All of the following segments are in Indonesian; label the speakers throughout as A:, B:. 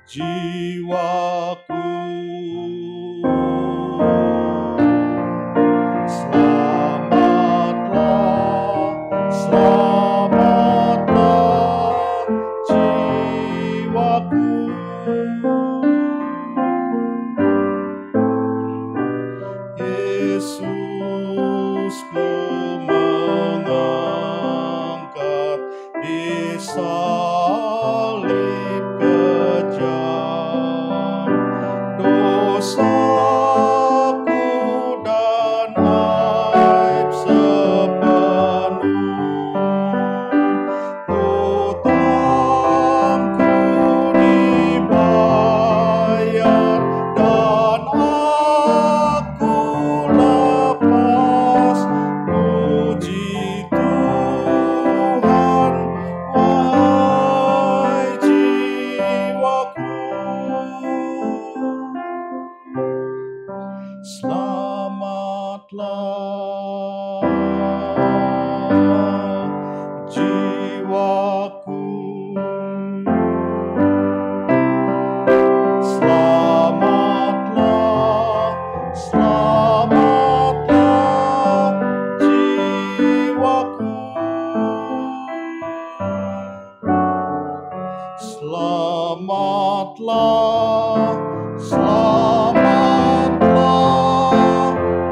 A: jiwaku. Selamatlah jiwaku. Yesus, ku mengangkat di salib kejam dosaku dan aib sepenuh. Hutangku dibayar dan aku lepas. Puji Tuhan, wahai jiwaku. Selamatlah jiwaku. Selamatlah jiwaku. Selamatlah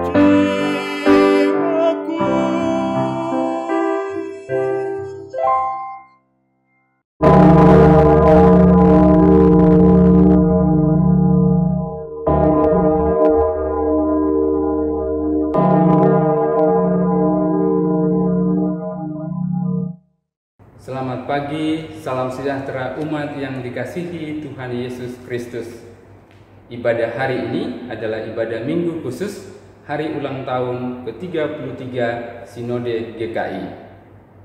A: jiwaku.
B: Selamat pagi, salam sejahtera umat yang dikasihi Tuhan Yesus Kristus. Ibadah hari ini adalah ibadah Minggu khusus hari ulang tahun ke-33 Sinode GKI.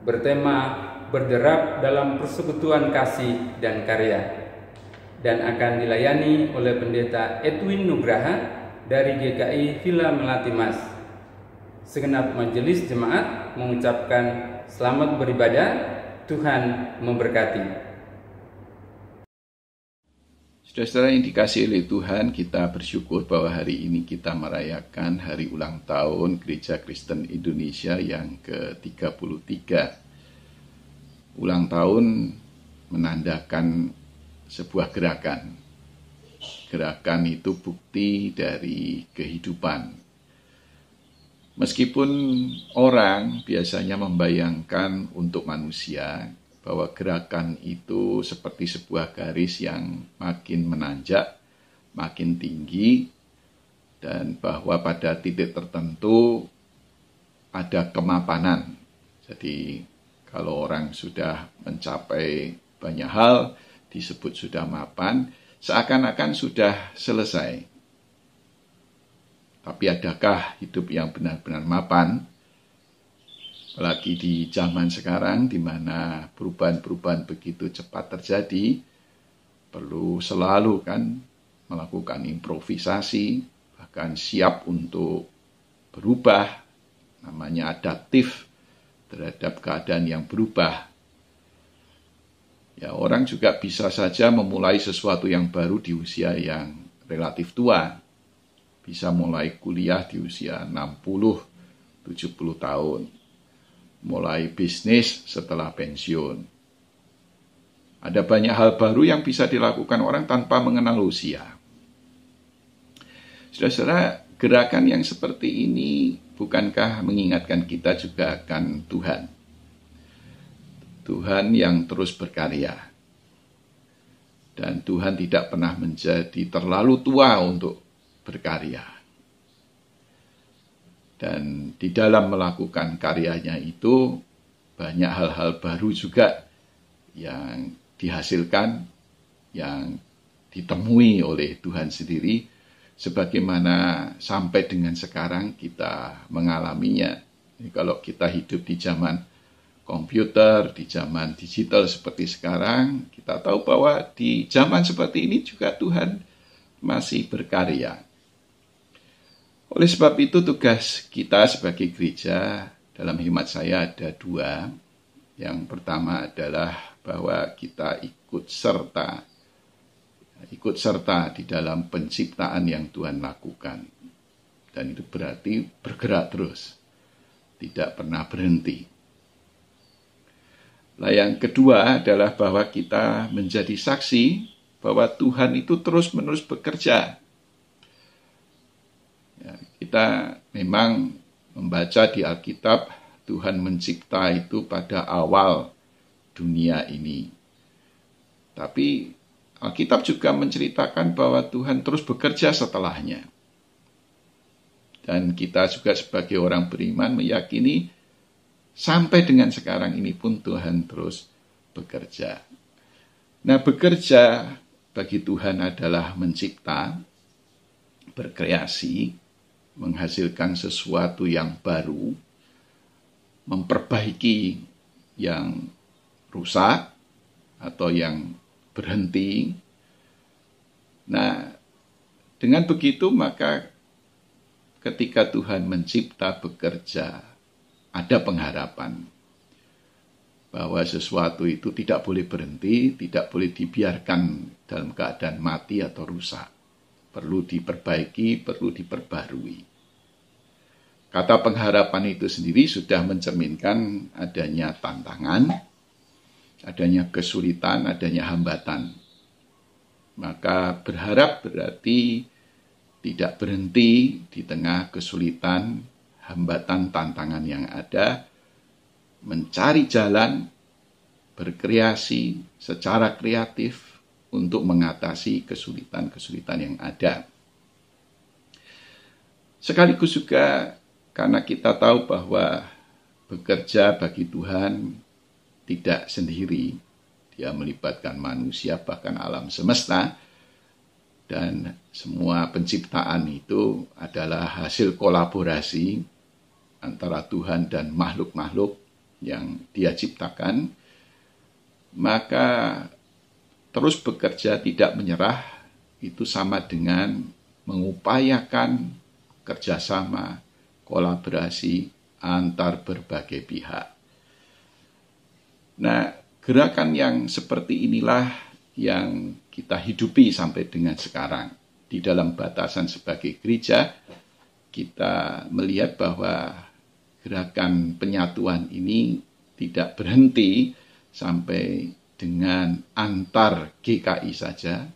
B: Bertema berderap dalam persekutuan kasih dan karya, dan akan dilayani oleh Pendeta Edwin Nugraha dari GKI Villa Melati Mas. Segenap majelis jemaat mengucapkan selamat beribadah, Tuhan memberkati.
C: Saudara-saudara yang dikasihi oleh Tuhan, kita bersyukur bahwa hari ini kita merayakan hari ulang tahun Gereja Kristen Indonesia yang ke-33. Ulang tahun menandakan sebuah gerakan. Gerakan itu bukti dari kehidupan. Meskipun orang biasanya membayangkan untuk manusia bahwa gerakan itu seperti sebuah garis yang makin menanjak, makin tinggi, dan bahwa pada titik tertentu ada kemapanan. Jadi kalau orang sudah mencapai banyak hal, disebut sudah mapan, seakan-akan sudah selesai. Tapi adakah hidup yang benar-benar mapan? Apalagi di zaman sekarang di mana perubahan-perubahan begitu cepat terjadi, perlu selalu kan melakukan improvisasi, bahkan siap untuk berubah, namanya adaptif terhadap keadaan yang berubah. Ya, orang juga bisa saja memulai sesuatu yang baru di usia yang relatif tua. Bisa mulai kuliah di usia 60-70 tahun. Mulai bisnis setelah pensiun. Ada banyak hal baru yang bisa dilakukan orang tanpa mengenal usia. Saudara-saudara, gerakan yang seperti ini bukankah mengingatkan kita juga akan Tuhan? Tuhan yang terus berkarya. Dan Tuhan tidak pernah menjadi terlalu tua untuk berkarya. Dan di dalam melakukan karyanya itu banyak hal-hal baru juga yang dihasilkan, yang ditemui oleh Tuhan sendiri, sebagaimana sampai dengan sekarang kita mengalaminya. Jadi kalau kita hidup di zaman komputer, di zaman digital seperti sekarang, kita tahu bahwa di zaman seperti ini juga Tuhan masih berkarya. Oleh sebab itu tugas kita sebagai gereja dalam hemat saya ada dua. Yang pertama adalah bahwa kita ikut serta di dalam penciptaan yang Tuhan lakukan. Dan itu berarti bergerak terus, tidak pernah berhenti. Nah, yang kedua adalah bahwa kita menjadi saksi bahwa Tuhan itu terus-menerus bekerja. Ya, kita memang membaca di Alkitab, Tuhan mencipta itu pada awal dunia ini. Tapi Alkitab juga menceritakan bahwa Tuhan terus bekerja setelahnya. Dan kita juga sebagai orang beriman meyakini sampai dengan sekarang ini pun Tuhan terus bekerja. Nah, bekerja bagi Tuhan adalah mencipta, berkreasi, menghasilkan sesuatu yang baru, memperbaiki yang rusak atau yang berhenti. Nah, dengan begitu maka ketika Tuhan mencipta, bekerja, ada pengharapan bahwa sesuatu itu tidak boleh berhenti, tidak boleh dibiarkan dalam keadaan mati atau rusak. Perlu diperbaiki, perlu diperbarui. Kata pengharapan itu sendiri sudah mencerminkan adanya tantangan, adanya kesulitan, adanya hambatan. Maka berharap berarti tidak berhenti di tengah kesulitan, hambatan, tantangan yang ada, mencari jalan, berkreasi secara kreatif untuk mengatasi kesulitan-kesulitan yang ada. Sekaligus juga karena kita tahu bahwa bekerja bagi Tuhan tidak sendiri, dia melibatkan manusia bahkan alam semesta, dan semua penciptaan itu adalah hasil kolaborasi antara Tuhan dan makhluk-makhluk yang dia ciptakan. Maka terus bekerja tidak menyerah itu sama dengan mengupayakan kerjasama, kolaborasi antar berbagai pihak. Nah, gerakan yang seperti inilah yang kita hidupi sampai dengan sekarang. Di dalam batasan sebagai gereja, kita melihat bahwa gerakan penyatuan ini tidak berhenti sampai dengan antar GKI saja.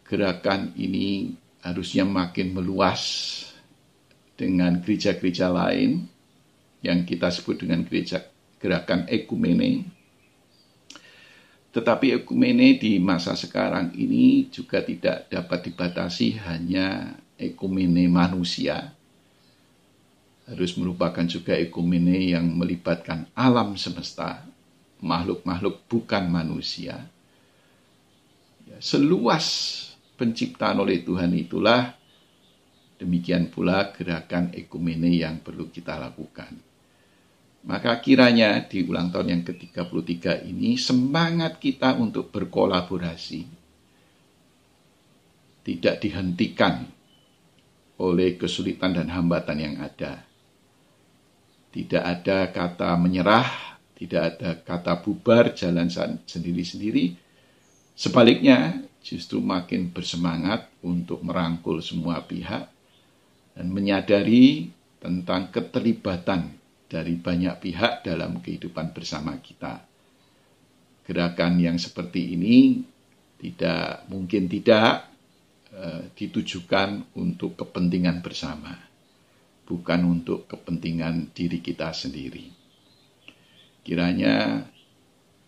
C: Gerakan ini harusnya makin meluas dengan gereja-gereja lain yang kita sebut dengan gerakan ekumene. Tetapi ekumene di masa sekarang ini juga tidak dapat dibatasi hanya ekumene manusia. Harus merupakan juga ekumene yang melibatkan alam semesta, makhluk-makhluk bukan manusia. Seluas penciptaan oleh Tuhan itulah, demikian pula gerakan ekumene yang perlu kita lakukan. Maka kiranya di ulang tahun yang ke-33 ini semangat kita untuk berkolaborasi tidak dihentikan oleh kesulitan dan hambatan yang ada. Tidak ada kata menyerah, tidak ada kata bubar, jalan sendiri-sendiri. Sebaliknya, justru makin bersemangat untuk merangkul semua pihak dan menyadari tentang keterlibatan dari banyak pihak dalam kehidupan bersama kita. Gerakan yang seperti ini mungkin tidak ditujukan untuk kepentingan bersama, bukan untuk kepentingan diri kita sendiri. Kiranya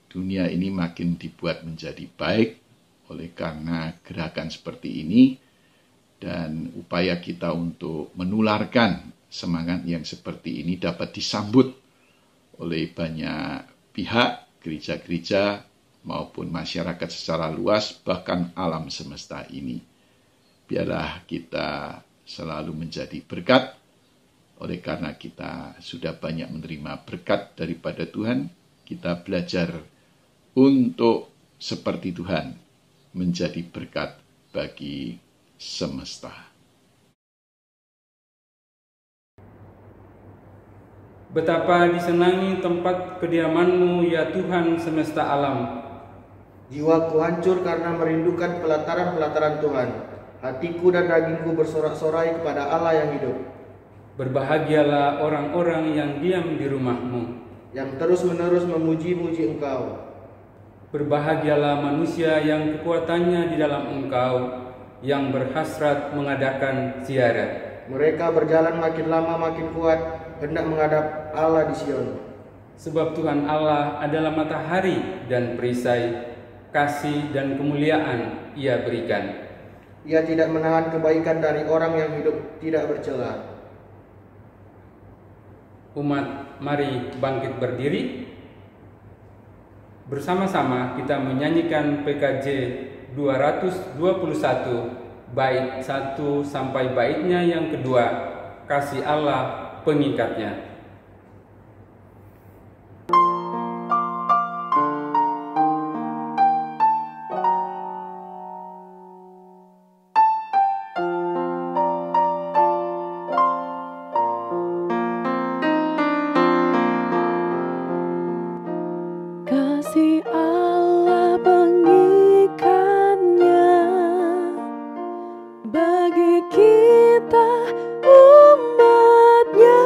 C: dunia ini makin dibuat menjadi baik oleh karena gerakan seperti ini, dan upaya kita untuk menularkan semangat yang seperti ini dapat disambut oleh banyak pihak, gereja-gereja maupun masyarakat secara luas, bahkan alam semesta ini. Biarlah kita selalu menjadi berkat, oleh karena kita sudah banyak menerima berkat daripada Tuhan, kita belajar untuk seperti Tuhan, menjadi berkat bagi semesta.
B: Betapa disenangi tempat kediaman-Mu ya Tuhan semesta alam.
D: Jiwaku hancur karena merindukan pelataran-pelataran Tuhan. Hatiku dan dagingku bersorak-sorai kepada Allah yang hidup.
B: Berbahagialah orang-orang yang diam di rumah-Mu,
D: yang terus-menerus memuji-muji Engkau.
B: Berbahagialah manusia yang kekuatannya di dalam Engkau, yang berhasrat mengadakan ziarah. Mereka berjalan makin lama makin kuat, hendak menghadap Allah di Sion. Sebab Tuhan Allah adalah matahari dan perisai, kasih dan kemuliaan Ia berikan.
D: Ia tidak menahan kebaikan dari orang yang hidup tidak bercela.
B: Umat, mari bangkit berdiri. Bersama-sama kita menyanyikan PKJ 221 bait 1 sampai baitnya yang kedua, kasih Allah pengikatnya.
E: Kasih Allah pengikatnya bagi kita umatnya.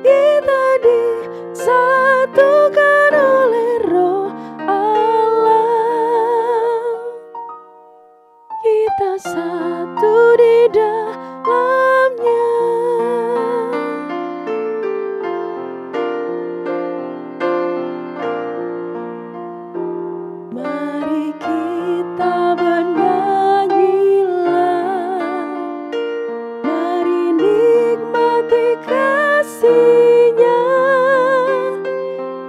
E: Kita disatukan oleh Roh Allah. Kita satu di dalamnya. Mari kita bernyanyilah, mari nikmati kasih-Nya,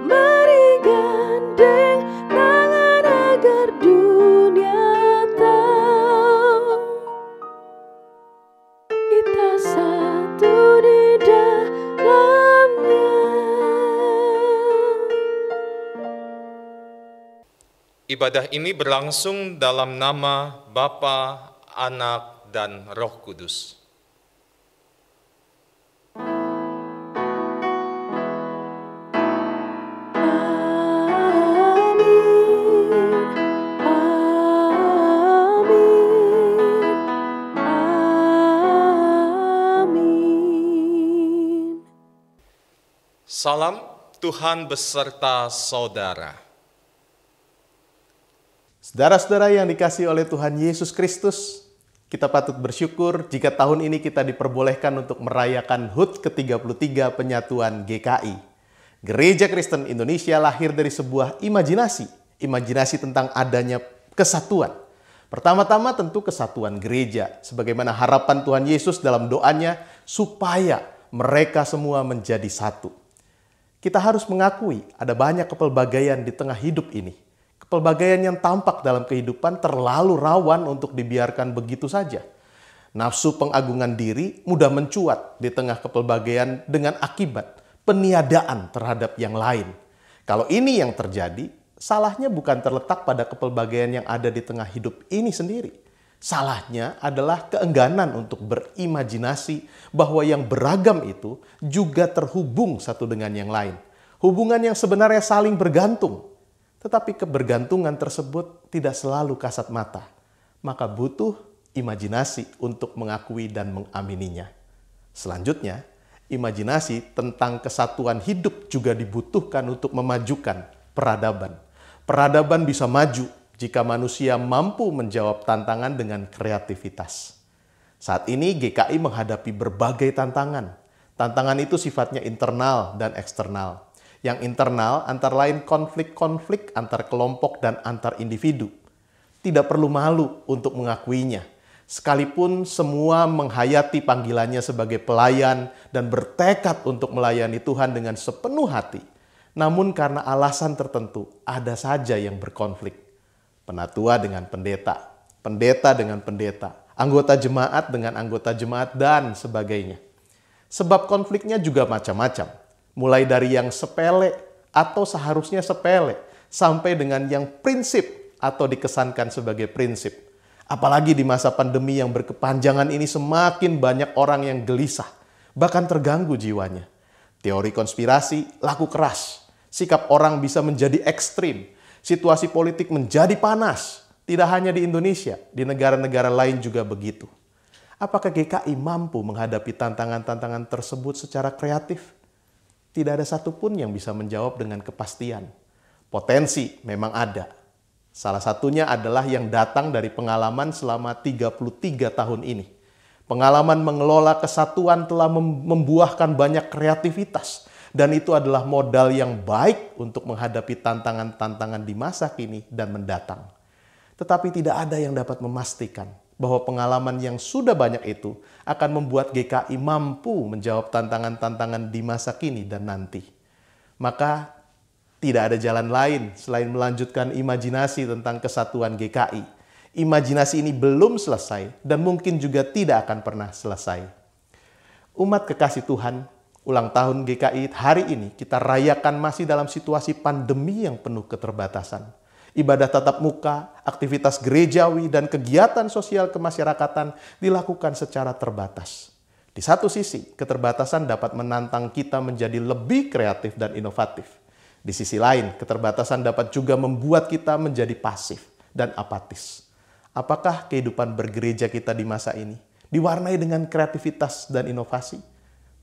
E: mari gandeng tangan agar dunia tahu kita satu di dalamnya.
A: Ibadah ini berlangsung dalam nama Bapa, Anak, dan Roh Kudus. Salam Tuhan beserta saudara.
F: Saudara-saudara yang dikasihi oleh Tuhan Yesus Kristus, kita patut bersyukur jika tahun ini kita diperbolehkan untuk merayakan HUT ke-33 penyatuan GKI. Gereja Kristen Indonesia lahir dari sebuah imajinasi tentang adanya kesatuan. Pertama-tama tentu kesatuan gereja, sebagaimana harapan Tuhan Yesus dalam doanya supaya mereka semua menjadi satu. Kita harus mengakui ada banyak kepelbagaian di tengah hidup ini. Kepelbagaian yang tampak dalam kehidupan terlalu rawan untuk dibiarkan begitu saja. Nafsu pengagungan diri mudah mencuat di tengah kepelbagaian dengan akibat peniadaan terhadap yang lain. Kalau ini yang terjadi, salahnya bukan terletak pada kepelbagaian yang ada di tengah hidup ini sendiri. Salahnya adalah keengganan untuk berimajinasi bahwa yang beragam itu juga terhubung satu dengan yang lain. Hubungan yang sebenarnya saling bergantung. Tetapi kebergantungan tersebut tidak selalu kasat mata. Maka butuh imajinasi untuk mengakui dan mengamininya. Selanjutnya, imajinasi tentang kesatuan hidup juga dibutuhkan untuk memajukan peradaban. Peradaban bisa maju jika manusia mampu menjawab tantangan dengan kreativitas. Saat ini GKI menghadapi berbagai tantangan. Tantangan itu sifatnya internal dan eksternal. Yang internal antara lain konflik-konflik antar kelompok dan antar individu. Tidak perlu malu untuk mengakuinya. Sekalipun semua menghayati panggilannya sebagai pelayan dan bertekad untuk melayani Tuhan dengan sepenuh hati. Namun karena alasan tertentu ada saja yang berkonflik. Penatua dengan pendeta, pendeta dengan pendeta, anggota jemaat dengan anggota jemaat dan sebagainya. Sebab konfliknya juga macam-macam. Mulai dari yang sepele atau seharusnya sepele, sampai dengan yang prinsip atau dikesankan sebagai prinsip. Apalagi di masa pandemi yang berkepanjangan ini semakin banyak orang yang gelisah, bahkan terganggu jiwanya. teori konspirasi laku keras, sikap orang bisa menjadi ekstrim, situasi politik menjadi panas. Tidak hanya di Indonesia, di negara-negara lain juga begitu. Apakah GKI mampu menghadapi tantangan-tantangan tersebut secara kreatif? Tidak ada satupun yang bisa menjawab dengan kepastian. Potensi memang ada. Salah satunya adalah yang datang dari pengalaman selama 33 tahun ini. Pengalaman mengelola kesatuan telah membuahkan banyak kreativitas. Dan itu adalah modal yang baik untuk menghadapi tantangan-tantangan di masa kini dan mendatang. Tetapi tidak ada yang dapat memastikan bahwa pengalaman yang sudah banyak itu akan membuat GKI mampu menjawab tantangan-tantangan di masa kini dan nanti. Maka tidak ada jalan lain selain melanjutkan imajinasi tentang kesatuan GKI. Imajinasi ini belum selesai dan mungkin juga tidak akan pernah selesai. Umat kekasih Tuhan, ulang tahun GKI hari ini kita rayakan masih dalam situasi pandemi yang penuh keterbatasan. Ibadah tatap muka, aktivitas gerejawi, dan kegiatan sosial kemasyarakatan dilakukan secara terbatas. Di satu sisi, keterbatasan dapat menantang kita menjadi lebih kreatif dan inovatif. Di sisi lain, keterbatasan dapat juga membuat kita menjadi pasif dan apatis. Apakah kehidupan bergereja kita di masa ini diwarnai dengan kreativitas dan inovasi?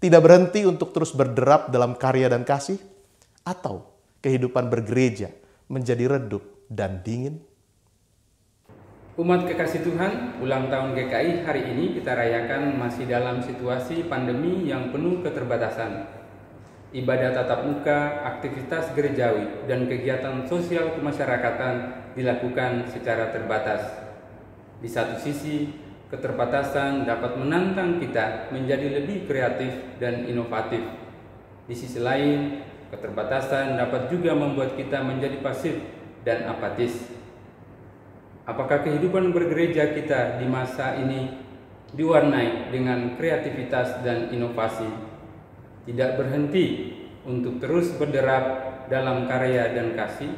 F: Tidak berhenti untuk terus berderap dalam karya dan kasih? Atau kehidupan bergereja menjadi redup dan dingin?
B: Umat kekasih Tuhan, ulang tahun GKI hari ini kita rayakan masih dalam situasi pandemi yang penuh keterbatasan. Ibadah tatap muka, aktivitas gerejawi, dan kegiatan sosial kemasyarakatan dilakukan secara terbatas. Di satu sisi, keterbatasan dapat menantang kita menjadi lebih kreatif dan inovatif. Di sisi lain, keterbatasan dapat juga membuat kita menjadi pasif dan apatis. Apakah kehidupan bergereja kita di masa ini diwarnai dengan kreativitas dan inovasi, tidak berhenti untuk terus berderap dalam karya dan kasih?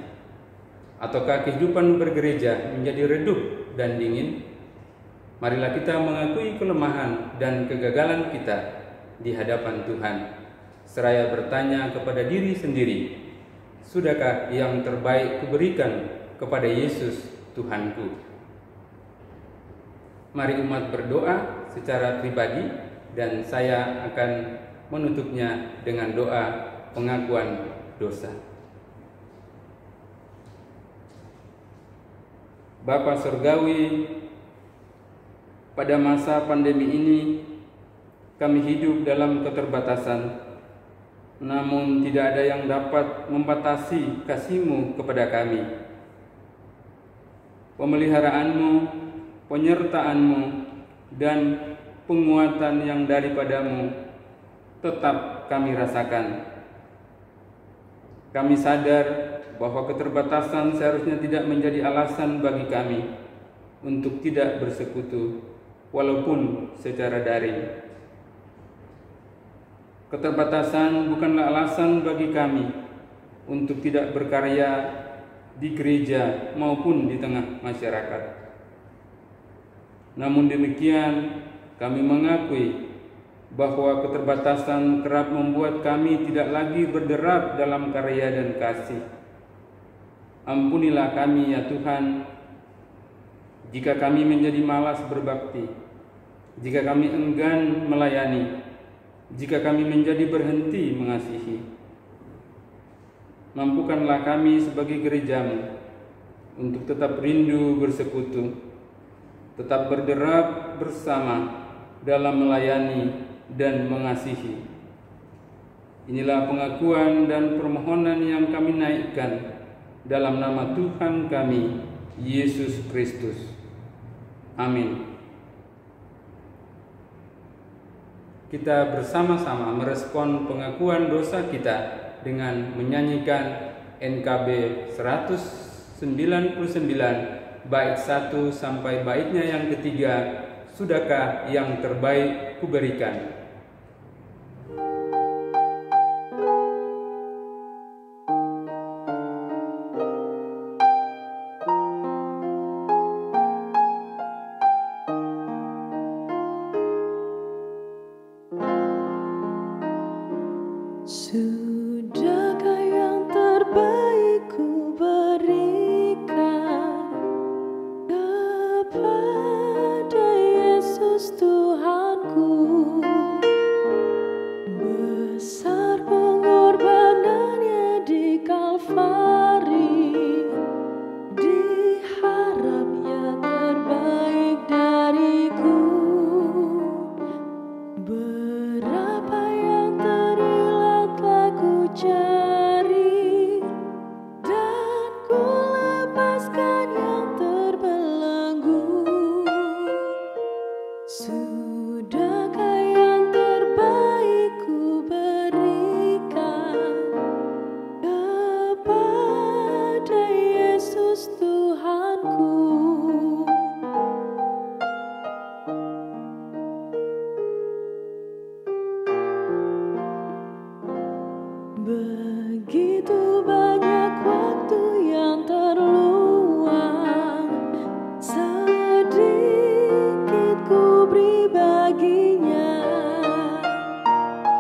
B: Ataukah kehidupan bergereja menjadi redup dan dingin? Marilah kita mengakui kelemahan dan kegagalan kita di hadapan Tuhan, seraya bertanya kepada diri sendiri, sudahkah yang terbaik kuberikan kepada Yesus Tuhanku? Mari umat berdoa secara pribadi dan saya akan menutupnya dengan doa pengakuan dosa. Bapa Surgawi, pada masa pandemi ini kami hidup dalam keterbatasan. Namun tidak ada yang dapat membatasi kasih-Mu kepada kami. Pemeliharaanmu, penyertaan-Mu, dan penguatan yang daripada-Mu tetap kami rasakan. Kami sadar bahwa keterbatasan seharusnya tidak menjadi alasan bagi kami untuk tidak bersekutu, walaupun secara daring. Keterbatasan bukanlah alasan bagi kami untuk tidak berkarya di gereja maupun di tengah masyarakat. Namun demikian, kami mengakui bahwa keterbatasan kerap membuat kami tidak lagi berderap dalam karya dan kasih. Ampunilah kami ya Tuhan, jika kami menjadi malas berbakti, jika kami enggan melayani, jika kami menjadi berhenti mengasihi. Mampukanlah kami sebagai gereja-Mu untuk tetap rindu bersekutu, tetap berderap bersama dalam melayani dan mengasihi. Inilah pengakuan dan permohonan yang kami naikkan dalam nama Tuhan kami, Yesus Kristus. Amin. Kita bersama-sama merespon pengakuan dosa kita dengan menyanyikan NKB 199 bait 1 sampai baitnya yang ketiga, sudahkah yang terbaik kuberikan?
E: Begitu banyak waktu yang terluang, sedikit ku beri baginya.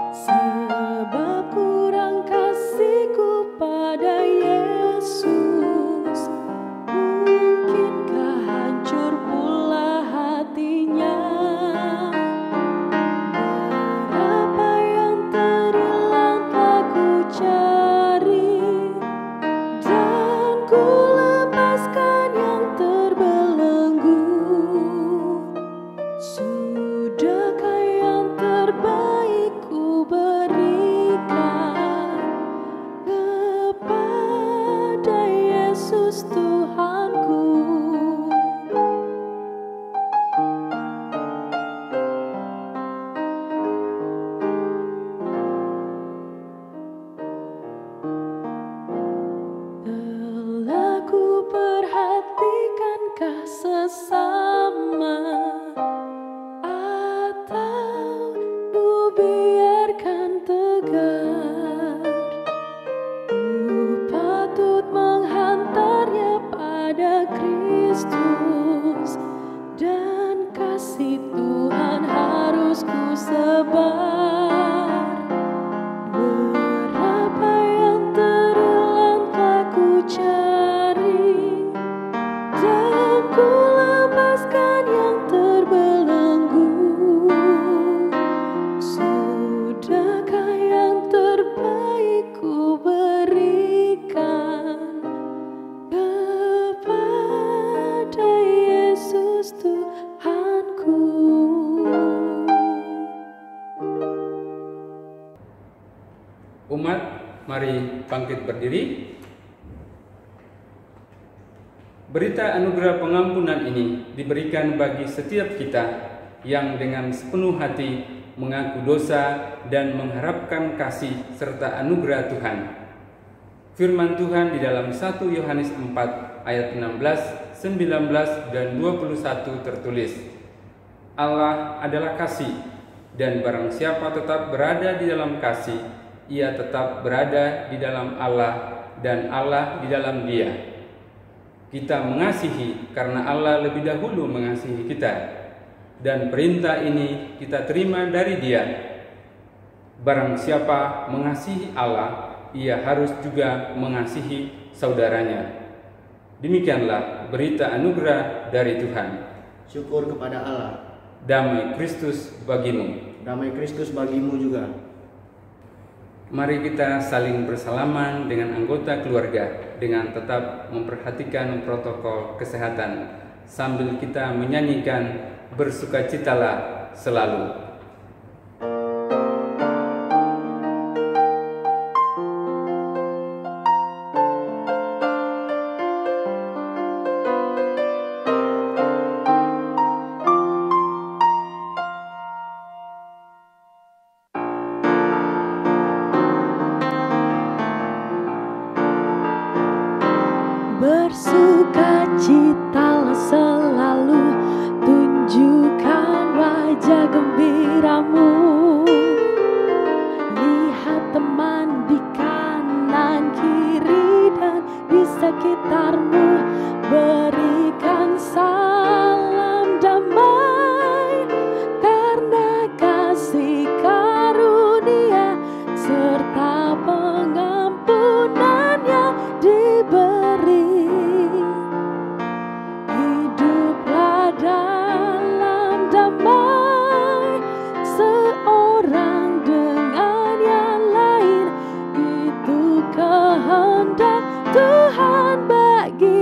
E: Sebab kurang kasihku pada Yesus, mungkinkah hancur pula hatinya. Berapa yang terhilang telah ku cari, dan ku lepaskan yang terbelenggu. Sudahkah yang terbaik ku berikan kepada Yesus Tuhanku? Telah ku perhatikankah sesama, atau ku biarkan tegar? Ku patut menghantarnya pada Kristus, dan kasih Tuhan harus ku sebar. Berapa yang terhilang telah ku cari, dan ku lepaskan yang terbelenggu. Sudahkah yang terbaik ku berikan kepada Yesus Tuhanku?
B: Umat, mari bangkit berdiri. Berita anugerah pengampunan ini diberikan bagi setiap kita yang dengan sepenuh hati mengaku dosa dan mengharapkan kasih serta anugerah Tuhan. Firman Tuhan di dalam 1 Yohanes 4 ayat 16, 19, dan 21 tertulis, Allah adalah kasih, dan barang siapa tetap berada di dalam kasih, ia tetap berada di dalam Allah, dan Allah di dalam dia. Kita mengasihi karena Allah lebih dahulu mengasihi kita, dan perintah ini kita terima dari Dia. Barang siapa mengasihi Allah, ia harus juga mengasihi saudaranya. Demikianlah berita anugerah dari Tuhan.
D: Syukur kepada Allah.
B: Damai Kristus bagimu.
D: Damai Kristus bagimu juga.
B: Mari kita saling bersalaman dengan anggota keluarga dengan tetap memperhatikan protokol kesehatan sambil kita menyanyikan Bersukacitalah Selalu.
E: Bersukacitalah selalu, tunjukkan wajah gembiramu. Lihat teman di kanan kiri dan di sekitarmu, berikan salam damai, karena kasih karunia serta pengampunannya diberi. Hiduplah dalam damai, seorang dengan yang lain, itu kehendak Tuhan bagi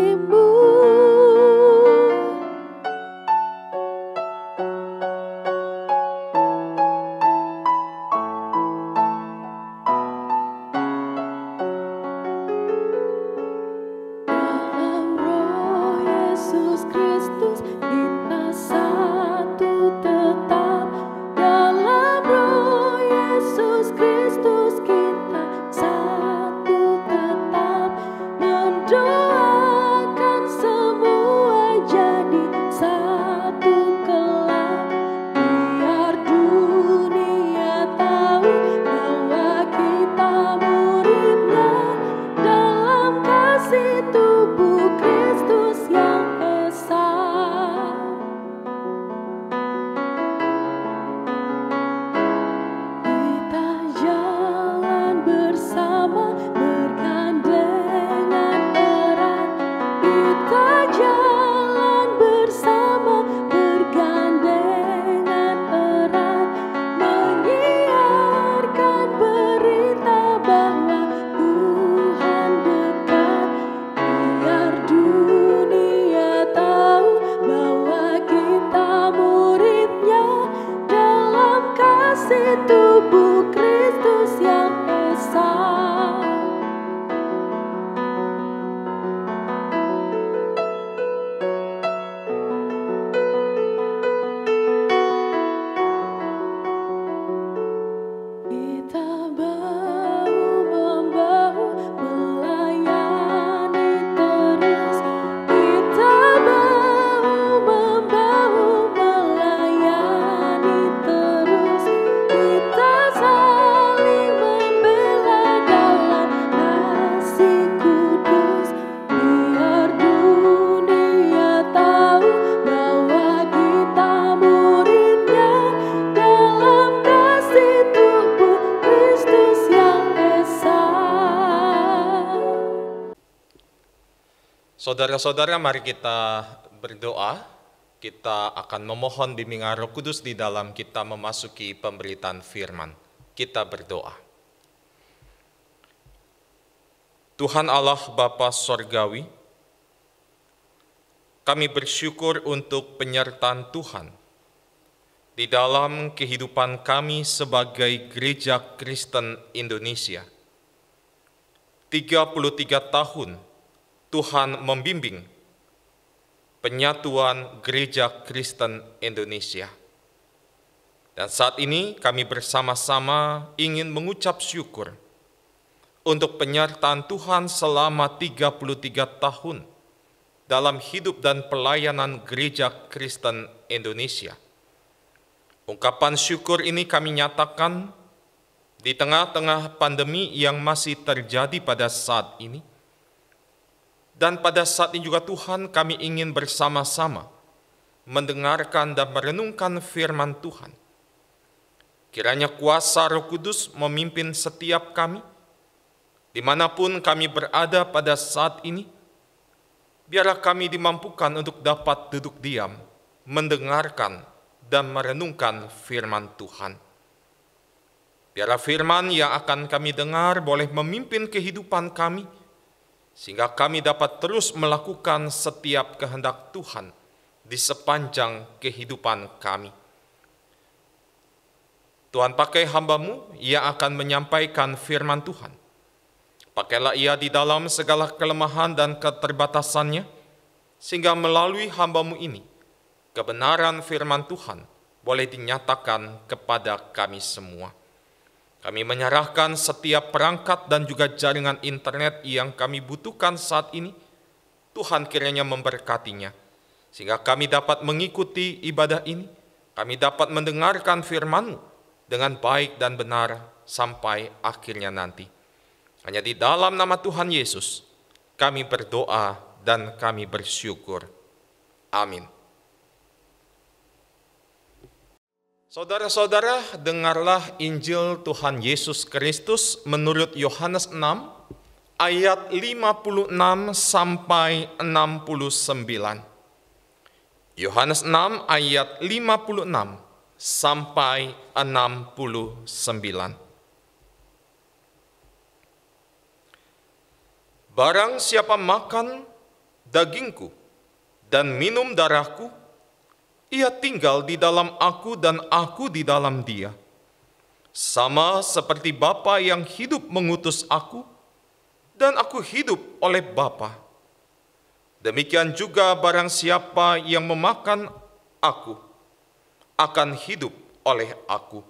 A: Saudara-saudara, mari kita berdoa. Kita akan memohon bimbingan Roh Kudus di dalam kita memasuki pemberitaan firman. Kita berdoa. Tuhan Allah Bapa Sorgawi, kami bersyukur untuk penyertaan Tuhan di dalam kehidupan kami sebagai Gereja Kristen Indonesia. 33 tahun Tuhan membimbing penyatuan Gereja Kristen Indonesia. Dan saat ini kami bersama-sama ingin mengucap syukur untuk penyertaan Tuhan selama 33 tahun dalam hidup dan pelayanan Gereja Kristen Indonesia. Ungkapan syukur ini kami nyatakan di tengah-tengah pandemi yang masih terjadi pada saat ini. Dan pada saat ini juga Tuhan, kami ingin bersama-sama mendengarkan dan merenungkan firman Tuhan. Kiranya kuasa Roh Kudus memimpin setiap kami, dimanapun kami berada pada saat ini. Biarlah kami dimampukan untuk dapat duduk diam, mendengarkan dan merenungkan firman Tuhan. Biarlah firman yang akan kami dengar boleh memimpin kehidupan kami, sehingga kami dapat terus melakukan setiap kehendak Tuhan di sepanjang kehidupan kami. Tuhan, pakai hamba-Mu yang akan menyampaikan firman Tuhan. Pakailah ia di dalam segala kelemahan dan keterbatasannya, sehingga melalui hamba-Mu ini, kebenaran firman Tuhan boleh dinyatakan kepada kami semua. Kami menyerahkan setiap perangkat dan juga jaringan internet yang kami butuhkan saat ini. Tuhan kiranya memberkatinya, sehingga kami dapat mengikuti ibadah ini. Kami dapat mendengarkan firman-Mu dengan baik dan benar sampai akhirnya nanti. Hanya di dalam nama Tuhan Yesus, kami berdoa dan kami bersyukur. Amin. Saudara-saudara, dengarlah Injil Tuhan Yesus Kristus menurut Yohanes 6 ayat 56 sampai 69. Yohanes 6 ayat 56 sampai 69. Barang siapa makan dagingku dan minum darahku, ia tinggal di dalam aku dan aku di dalam dia. Sama seperti Bapa yang hidup mengutus aku, dan aku hidup oleh Bapa. Demikian juga barang siapa yang memakan aku, akan hidup oleh aku.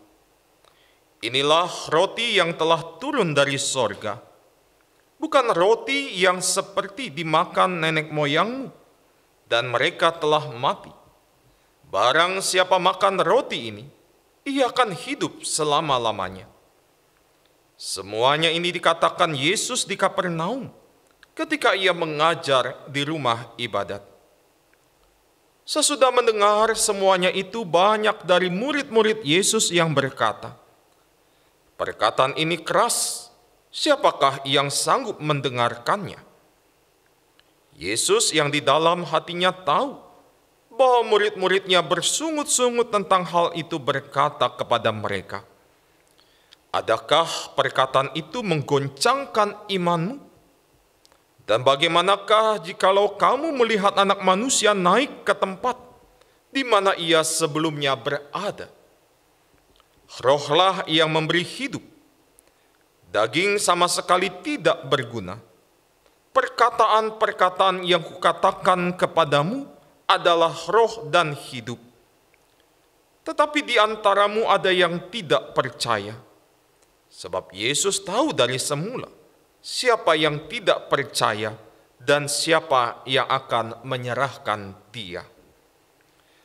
A: Inilah roti yang telah turun dari sorga, bukan roti yang seperti dimakan nenek moyangmu, dan mereka telah mati. Barang siapa makan roti ini, ia akan hidup selama-lamanya. Semuanya ini dikatakan Yesus di Kapernaum ketika ia mengajar di rumah ibadat. Sesudah mendengar semuanya itu, banyak dari murid-murid Yesus yang berkata, "Perkataan ini keras, siapakah yang sanggup mendengarkannya?" Yesus yang di dalam hatinya tahu bahwa murid-muridnya bersungut-sungut tentang hal itu, berkata kepada mereka, "Adakah perkataan itu menggoncangkan imanmu? Dan bagaimanakah jikalau kamu melihat Anak Manusia naik ke tempat di mana ia sebelumnya berada? Rohlah yang memberi hidup, daging sama sekali tidak berguna. Perkataan-perkataan yang kukatakan kepadamu adalah roh dan hidup. Tetapi di antaramu ada yang tidak percaya, sebab Yesus tahu dari semula siapa yang tidak percaya dan siapa yang akan menyerahkan dia.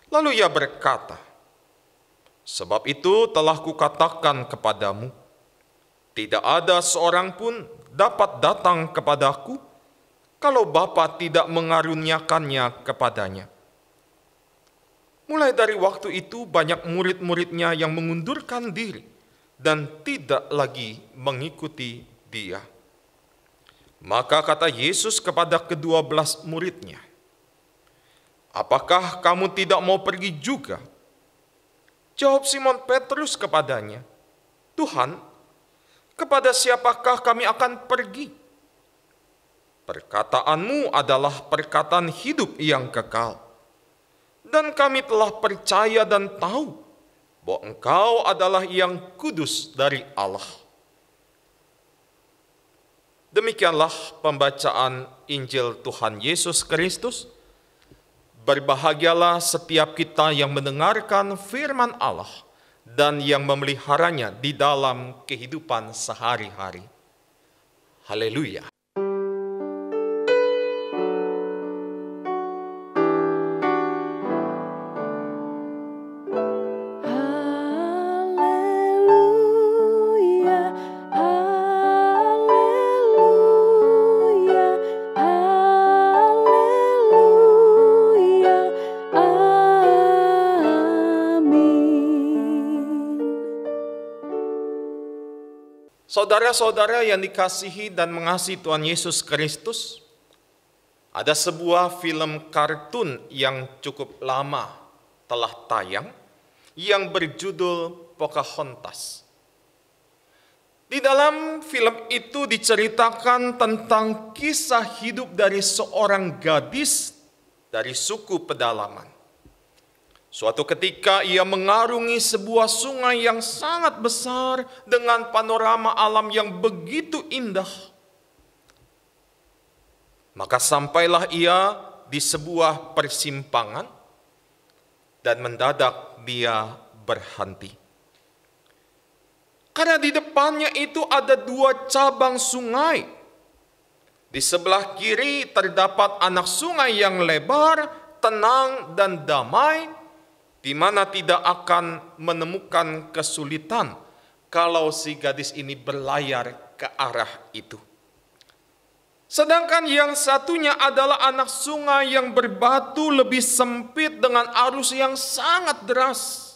A: Lalu ia berkata, "Sebab itu telah kukatakan kepadamu, tidak ada seorang pun dapat datang kepadaku kalau Bapa tidak mengaruniakannya kepadanya." Mulai dari waktu itu banyak murid-muridnya yang mengundurkan diri dan tidak lagi mengikuti dia. Maka kata Yesus kepada ke-12 muridnya, "Apakah kamu tidak mau pergi juga?" Jawab Simon Petrus kepadanya, "Tuhan, kepada siapakah kami akan pergi? Perkataanmu adalah perkataan hidup yang kekal. Dan kami telah percaya dan tahu bahwa Engkau adalah yang kudus dari Allah." Demikianlah pembacaan Injil Tuhan Yesus Kristus. Berbahagialah setiap kita yang mendengarkan firman Allah dan yang memeliharanya di dalam kehidupan sehari-hari. Haleluya. Saudara-saudara yang dikasihi dan mengasihi Tuhan Yesus Kristus, ada sebuah film kartun yang cukup lama telah tayang yang berjudul Pocahontas. Di dalam film itu diceritakan tentang kisah hidup dari seorang gadis dari suku pedalaman. Suatu ketika ia mengarungi sebuah sungai yang sangat besar dengan panorama alam yang begitu indah. Maka sampailah ia di sebuah persimpangan dan mendadak dia berhenti. Karena di depannya itu ada 2 cabang sungai. Di sebelah kiri terdapat anak sungai yang lebar, tenang dan damai, di mana tidak akan menemukan kesulitan kalau si gadis ini berlayar ke arah itu. Sedangkan yang satunya adalah anak sungai yang berbatu lebih sempit dengan arus yang sangat deras.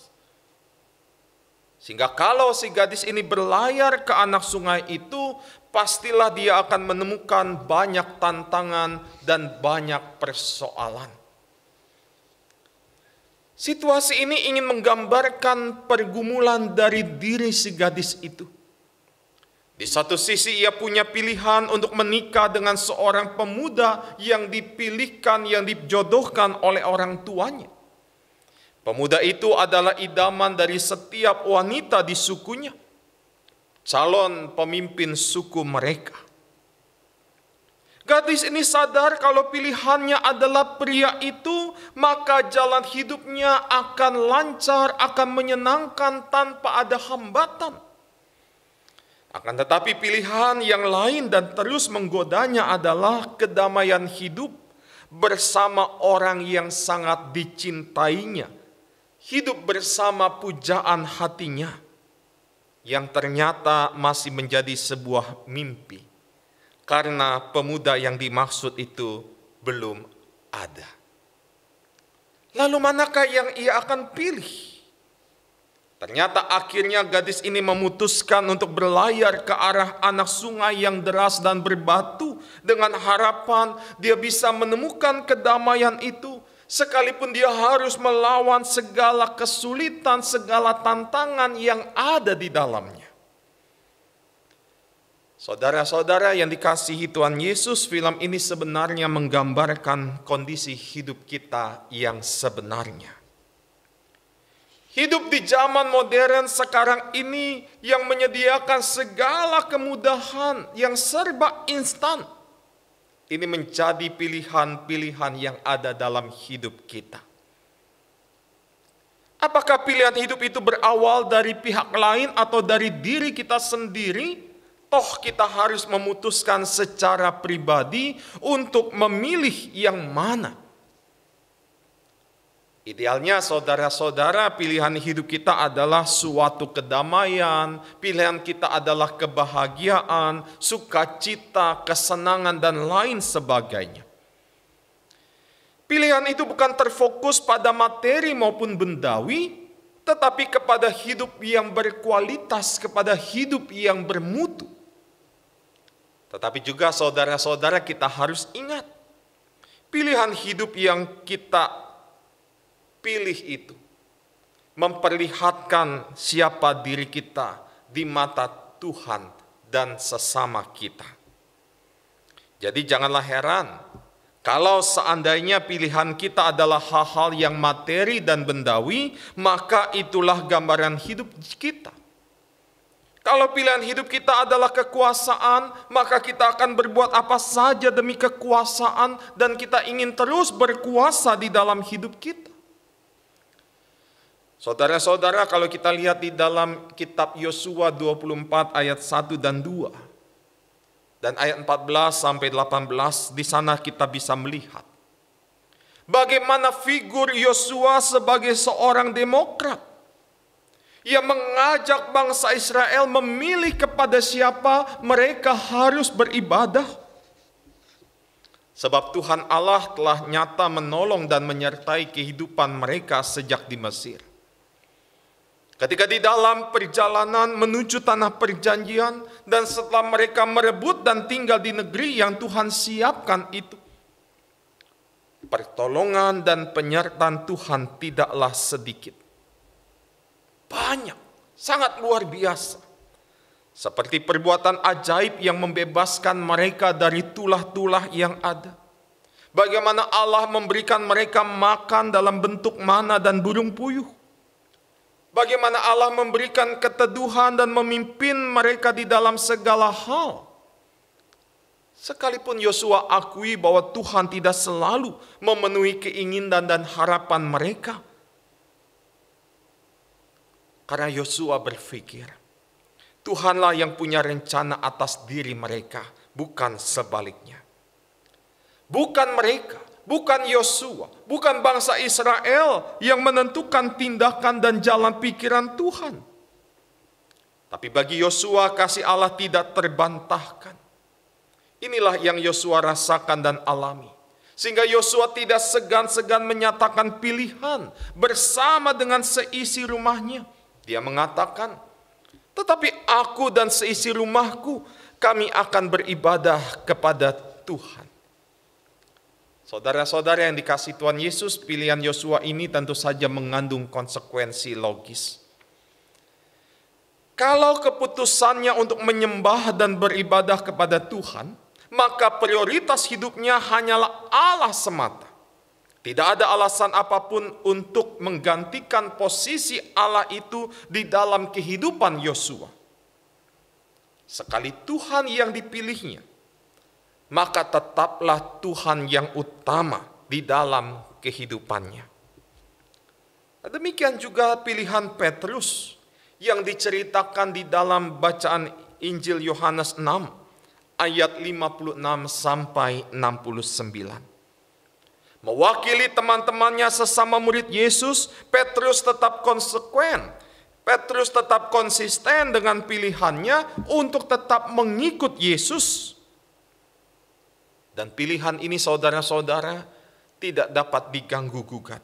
A: Sehingga kalau si gadis ini berlayar ke anak sungai itu, pastilah dia akan menemukan banyak tantangan dan banyak persoalan. Situasi ini ingin menggambarkan pergumulan dari diri si gadis itu. Di satu sisi ia punya pilihan untuk menikah dengan seorang pemuda yang dipilihkan, yang dijodohkan oleh orang tuanya. Pemuda itu adalah idaman dari setiap wanita di sukunya, calon pemimpin suku mereka. Gadis ini sadar kalau pilihannya adalah pria itu, maka jalan hidupnya akan lancar, akan menyenangkan tanpa ada hambatan. Akan tetapi pilihan yang lain dan terus menggodanya adalah kedamaian hidup bersama orang yang sangat dicintainya, hidup bersama pujaan hatinya, yang ternyata masih menjadi sebuah mimpi. Karena pemuda yang dimaksud itu belum ada. Lalu manakah yang ia akan pilih? Ternyata akhirnya gadis ini memutuskan untuk berlayar ke arah anak sungai yang deras dan berbatu dengan harapan dia bisa menemukan kedamaian itu, sekalipun dia harus melawan segala kesulitan, segala tantangan yang ada di dalamnya. Saudara-saudara yang dikasihi Tuhan Yesus, film ini sebenarnya menggambarkan kondisi hidup kita yang sebenarnya. Hidup di zaman modern sekarang ini yang menyediakan segala kemudahan yang serba instan. Ini menjadi pilihan-pilihan yang ada dalam hidup kita. Apakah pilihan hidup itu berawal dari pihak lain atau dari diri kita sendiri? Toh kita harus memutuskan secara pribadi untuk memilih yang mana. Idealnya saudara-saudara, pilihan hidup kita adalah suatu kedamaian, pilihan kita adalah kebahagiaan, sukacita, kesenangan, dan lain sebagainya. Pilihan itu bukan terfokus pada materi maupun bendawi, tetapi kepada hidup yang berkualitas, kepada hidup yang bermutu. Tetapi juga saudara-saudara, kita harus ingat, pilihan hidup yang kita pilih itu memperlihatkan siapa diri kita di mata Tuhan dan sesama kita. Jadi janganlah heran kalau seandainya pilihan kita adalah hal-hal yang materi dan bendawi, maka itulah gambaran hidup kita. Kalau pilihan hidup kita adalah kekuasaan, maka kita akan berbuat apa saja demi kekuasaan dan kita ingin terus berkuasa di dalam hidup kita. Saudara-saudara, kalau kita lihat di dalam kitab Yosua 24 ayat 1 dan 2 dan ayat 14 sampai 18, di sana kita bisa melihat bagaimana figur Yosua sebagai seorang demokrat yang mengajak bangsa Israel memilih kepada siapa mereka harus beribadah. Sebab Tuhan Allah telah nyata menolong dan menyertai kehidupan mereka sejak di Mesir. Ketika di dalam perjalanan menuju tanah perjanjian dan setelah mereka merebut dan tinggal di negeri yang Tuhan siapkan itu, pertolongan dan penyertaan Tuhan tidaklah sedikit. Banyak, sangat luar biasa. Seperti perbuatan ajaib yang membebaskan mereka dari tulah-tulah yang ada. Bagaimana Allah memberikan mereka makan dalam bentuk mana dan burung puyuh. Bagaimana Allah memberikan keteduhan dan memimpin mereka di dalam segala hal. Sekalipun Yosua akui bahwa Tuhan tidak selalu memenuhi keinginan dan harapan mereka. Karena Yosua berpikir, Tuhanlah yang punya rencana atas diri mereka, bukan sebaliknya. Bukan mereka, bukan Yosua, bukan bangsa Israel yang menentukan tindakan dan jalan pikiran Tuhan. Tapi bagi Yosua, kasih Allah tidak terbantahkan. Inilah yang Yosua rasakan dan alami. Sehingga Yosua tidak segan-segan menyatakan pilihan bersama dengan seisi rumahnya. Dia mengatakan, tetapi aku dan seisi rumahku, kami akan beribadah kepada Tuhan. Saudara-saudara yang dikasihi Tuhan Yesus, pilihan Yosua ini tentu saja mengandung konsekuensi logis. Kalau keputusannya untuk menyembah dan beribadah kepada Tuhan, maka prioritas hidupnya hanyalah Allah semata. Tidak ada alasan apapun untuk menggantikan posisi Allah itu di dalam kehidupan Yosua. Sekali Tuhan yang dipilihnya, maka tetaplah Tuhan yang utama di dalam kehidupannya. Demikian juga pilihan Petrus yang diceritakan di dalam bacaan Injil Yohanes 6 ayat 56 sampai 69. Mewakili teman-temannya sesama murid Yesus, Petrus tetap konsekuen. Petrus tetap konsisten dengan pilihannya untuk tetap mengikut Yesus. Dan pilihan ini saudara-saudara tidak dapat diganggu-gugat.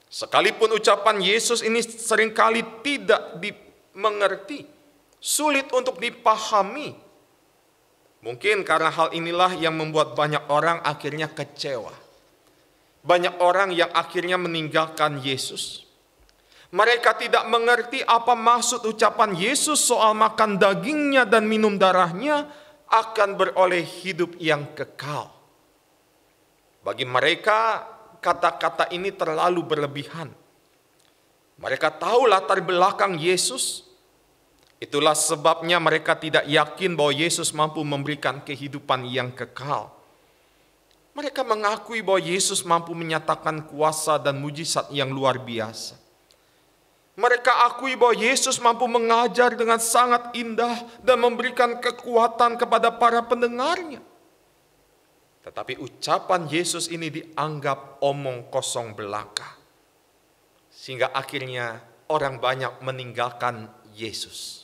A: Sekalipun ucapan Yesus ini seringkali tidak dimengerti, sulit untuk dipahami. Mungkin karena hal inilah yang membuat banyak orang akhirnya kecewa. Banyak orang yang akhirnya meninggalkan Yesus. Mereka tidak mengerti apa maksud ucapan Yesus soal makan dagingnya dan minum darahnya akan beroleh hidup yang kekal. Bagi mereka, kata-kata ini terlalu berlebihan. Mereka tahu latar belakang Yesus. Itulah sebabnya mereka tidak yakin bahwa Yesus mampu memberikan kehidupan yang kekal. Mereka mengakui bahwa Yesus mampu menyatakan kuasa dan mujizat yang luar biasa. Mereka akui bahwa Yesus mampu mengajar dengan sangat indah dan memberikan kekuatan kepada para pendengarnya. Tetapi ucapan Yesus ini dianggap omong kosong belaka. Sehingga akhirnya orang banyak meninggalkan Yesus.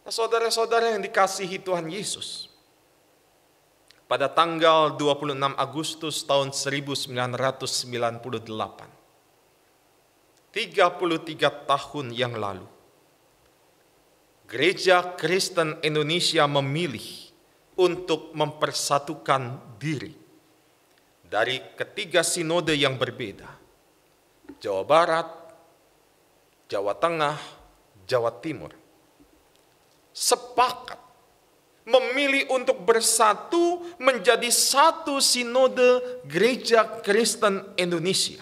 A: Nah, saudara-saudara yang dikasihi Tuhan Yesus, pada tanggal 26 Agustus tahun 1998, 33 tahun yang lalu, Gereja Kristen Indonesia memilih untuk mempersatukan diri dari ketiga sinode yang berbeda, Jawa Barat, Jawa Tengah, Jawa Timur, sepakat memilih untuk bersatu menjadi satu sinode Gereja Kristen Indonesia.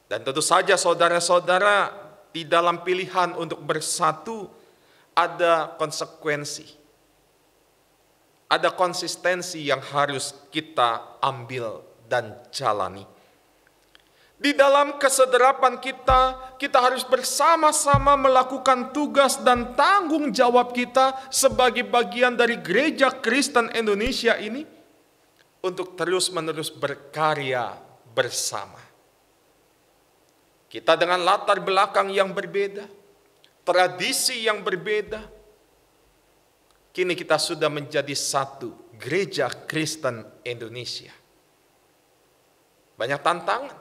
A: Dan tentu saja saudara-saudara, di dalam pilihan untuk bersatu ada konsekuensi, ada konsistensi yang harus kita ambil dan jalani. Di dalam kesederapan kita harus bersama-sama melakukan tugas dan tanggung jawab kita sebagai bagian dari Gereja Kristen Indonesia ini untuk terus-menerus berkarya bersama. Kita dengan latar belakang yang berbeda, tradisi yang berbeda, kini kita sudah menjadi satu Gereja Kristen Indonesia. Banyak tantangan,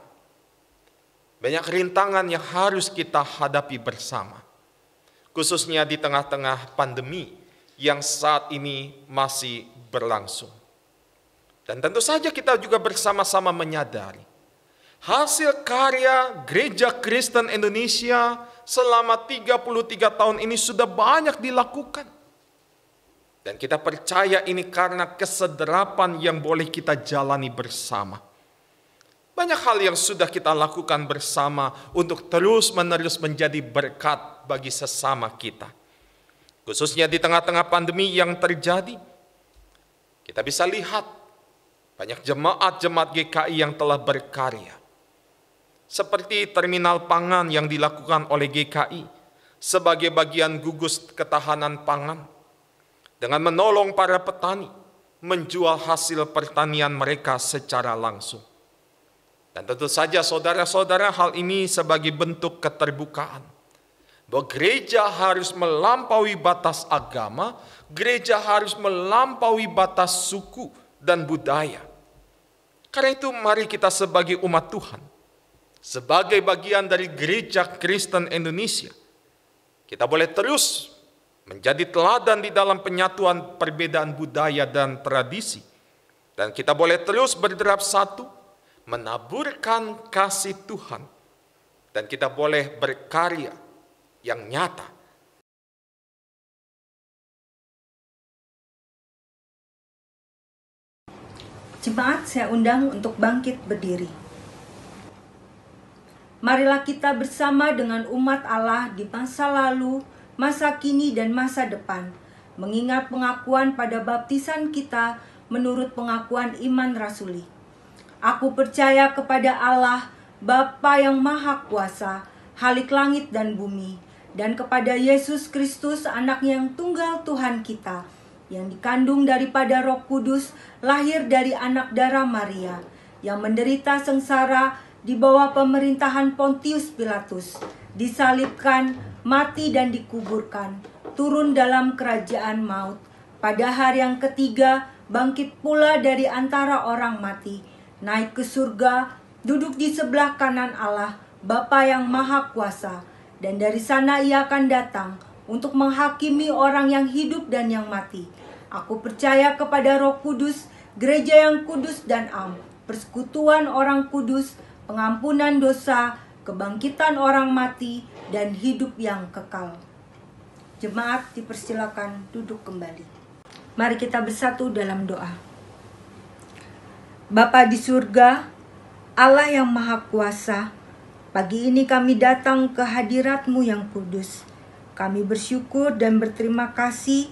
A: banyak rintangan yang harus kita hadapi bersama, khususnya di tengah-tengah pandemi yang saat ini masih berlangsung. Dan tentu saja kita juga bersama-sama menyadari hasil karya Gereja Kristen Indonesia selama 33 tahun ini sudah banyak dilakukan. Dan kita percaya ini karena kesederapan yang boleh kita jalani bersama. Banyak hal yang sudah kita lakukan bersama untuk terus-menerus menjadi berkat bagi sesama kita. Khususnya di tengah-tengah pandemi yang terjadi, kita bisa lihat banyak jemaat-jemaat GKI yang telah berkarya. Seperti terminal pangan yang dilakukan oleh GKI sebagai bagian gugus ketahanan pangan, dengan menolong para petani menjual hasil pertanian mereka secara langsung. Dan tentu saja saudara-saudara, hal ini sebagai bentuk keterbukaan bahwa gereja harus melampaui batas agama, gereja harus melampaui batas suku dan budaya. Karena itu mari kita sebagai umat Tuhan, sebagai bagian dari Gereja Kristen Indonesia, kita boleh terus menjadi teladan di dalam penyatuan perbedaan budaya dan tradisi. Dan kita boleh terus berderap satu, menaburkan kasih Tuhan. Dan kita boleh berkarya yang nyata.
G: Jemaat, saya undang untuk bangkit berdiri. Marilah kita bersama dengan umat Allah di masa lalu, masa kini, dan masa depan, mengingat pengakuan pada baptisan kita menurut pengakuan iman rasuli. Aku percaya kepada Allah, Bapa yang Maha Kuasa, Halik langit dan bumi, dan kepada Yesus Kristus, Anak yang tunggal Tuhan kita, yang dikandung daripada Roh Kudus, lahir dari anak darah Maria, yang menderita sengsara di bawah pemerintahan Pontius Pilatus, disalibkan, mati dan dikuburkan, turun dalam kerajaan maut. Pada hari yang ketiga, bangkit pula dari antara orang mati, naik ke surga, duduk di sebelah kanan Allah, Bapa yang Maha Kuasa, dan dari sana ia akan datang untuk menghakimi orang yang hidup dan yang mati. Aku percaya kepada Roh Kudus, gereja yang kudus dan am, persekutuan orang kudus, pengampunan dosa, kebangkitan orang mati, dan hidup yang kekal. Jemaat dipersilakan duduk kembali. Mari kita bersatu dalam doa. Bapa di surga, Allah yang Maha Kuasa, pagi ini kami datang ke hadirat-Mu yang kudus. Kami bersyukur dan berterima kasih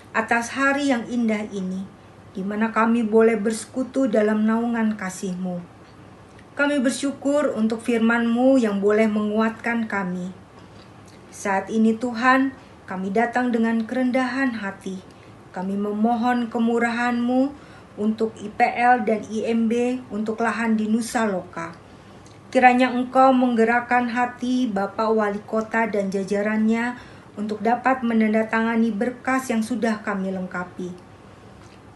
G: atas hari yang indah ini, di mana kami boleh bersekutu dalam naungan kasih-Mu. Kami bersyukur untuk firman-Mu yang boleh menguatkan kami. Saat ini Tuhan, kami datang dengan kerendahan hati. Kami memohon kemurahan-Mu untuk IPL dan IMB untuk lahan di Nusa Loka. Kiranya Engkau menggerakkan hati Bapak Wali Kota dan jajarannya untuk dapat menandatangani berkas yang sudah kami lengkapi.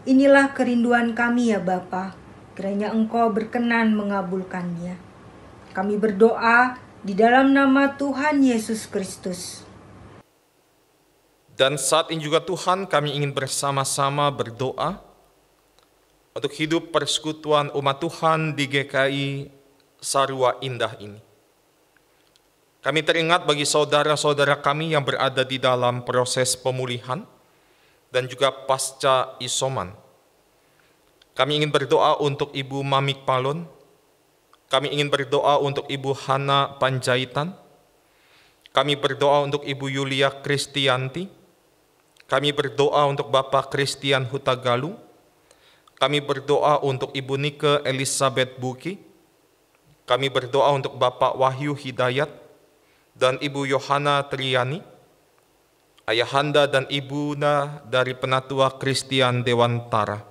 G: Inilah kerinduan kami ya Bapa. Kiranya Engkau berkenan mengabulkannya. Kami berdoa di dalam nama Tuhan Yesus Kristus.
A: Dan saat ini juga Tuhan, kami ingin bersama-sama berdoa untuk hidup persekutuan umat Tuhan di GKI Sarua Indah ini. Kami teringat bagi saudara-saudara kami yang berada di dalam proses pemulihan dan juga pasca isoman. Kami ingin berdoa untuk Ibu Mamik Palon. Kami ingin berdoa untuk Ibu Hana Panjaitan. Kami berdoa untuk Ibu Yulia Kristianti. Kami berdoa untuk Bapak Christian Hutagalu. Kami berdoa untuk Ibu Nike Elizabeth Buki. Kami berdoa untuk Bapak Wahyu Hidayat dan Ibu Yohana Triani, ayahanda dan ibunda dari Penatua Christian Dewantara.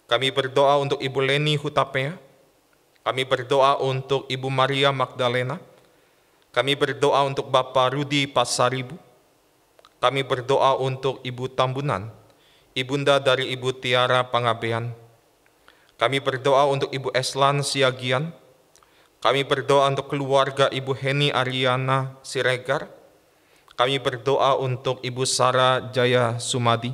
A: Kami berdoa untuk Ibu Leni Hutapea. Kami berdoa untuk Ibu Maria Magdalena. Kami berdoa untuk Bapak Rudi Pasaribu. Kami berdoa untuk Ibu Tambunan, ibunda dari Ibu Tiara Pangabean. Kami berdoa untuk Ibu Eslan Siagian. Kami berdoa untuk keluarga Ibu Heni Ariana Siregar. Kami berdoa untuk Ibu Sarah Jaya Sumadi.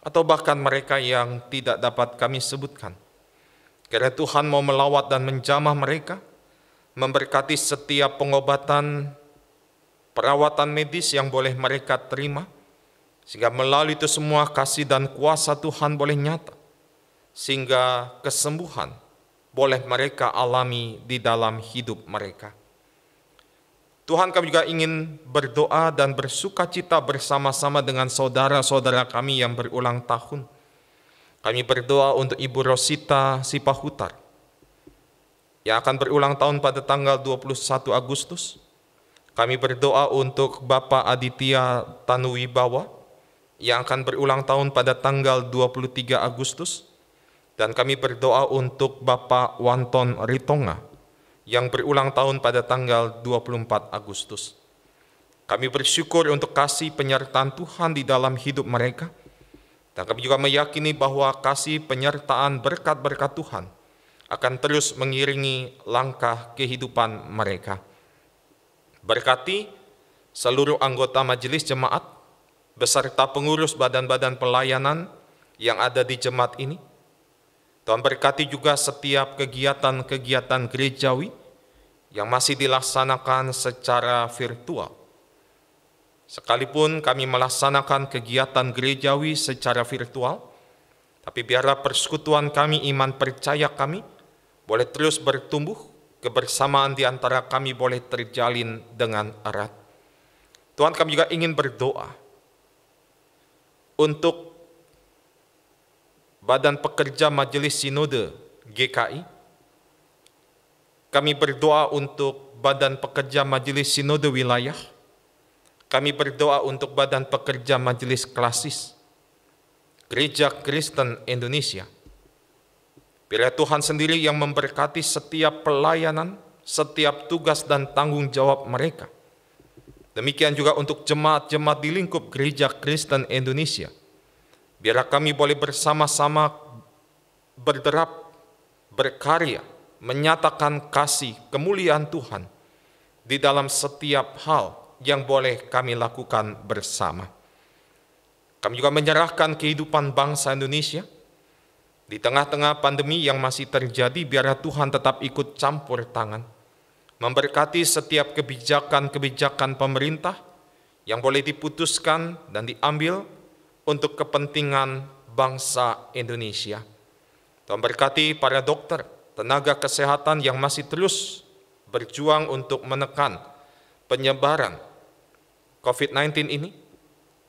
A: Atau bahkan mereka yang tidak dapat kami sebutkan. Kiranya Tuhan mau melawat dan menjamah mereka, memberkati setiap pengobatan, perawatan medis yang boleh mereka terima, sehingga melalui itu semua kasih dan kuasa Tuhan boleh nyata, sehingga kesembuhan boleh mereka alami di dalam hidup mereka. Tuhan, kami juga ingin berdoa dan bersukacita bersama-sama dengan saudara-saudara kami yang berulang tahun. Kami berdoa untuk Ibu Rosita Sipahutar, yang akan berulang tahun pada tanggal 21 Agustus. Kami berdoa untuk Bapak Aditya Tanuwibawa yang akan berulang tahun pada tanggal 23 Agustus. Dan kami berdoa untuk Bapak Wanton Ritonga yang berulang tahun pada tanggal 24 Agustus. Kami bersyukur untuk kasih penyertaan Tuhan di dalam hidup mereka. Dan kami juga meyakini bahwa kasih penyertaan berkat-berkat Tuhan akan terus mengiringi langkah kehidupan mereka. Berkati seluruh anggota majelis jemaat beserta pengurus badan-badan pelayanan yang ada di jemaat ini. Tuhan berkati juga setiap kegiatan-kegiatan gerejawi yang masih dilaksanakan secara virtual. Sekalipun kami melaksanakan kegiatan gerejawi secara virtual, tapi biarlah persekutuan kami, iman percaya kami boleh terus bertumbuh, kebersamaan di antara kami boleh terjalin dengan erat. Tuhan, kami juga ingin berdoa untuk Badan Pekerja Majelis Sinode GKI. Kami berdoa untuk Badan Pekerja Majelis Sinode Wilayah. Kami berdoa untuk Badan Pekerja Majelis Klasis Gereja Kristen Indonesia. Biar Tuhan sendiri yang memberkati setiap pelayanan, setiap tugas dan tanggung jawab mereka. Demikian juga untuk jemaat-jemaat di lingkup Gereja Kristen Indonesia. Biar kami boleh bersama-sama berderap, berkarya, menyatakan kasih, kemuliaan Tuhan di dalam setiap hal yang boleh kami lakukan bersama. Kami juga menyerahkan kehidupan bangsa Indonesia di tengah-tengah pandemi yang masih terjadi. Biarlah Tuhan tetap ikut campur tangan, memberkati setiap kebijakan-kebijakan pemerintah yang boleh diputuskan dan diambil untuk kepentingan bangsa Indonesia. Tuhan berkati para dokter, tenaga kesehatan yang masih terus berjuang untuk menekan penyebaran COVID-19 ini.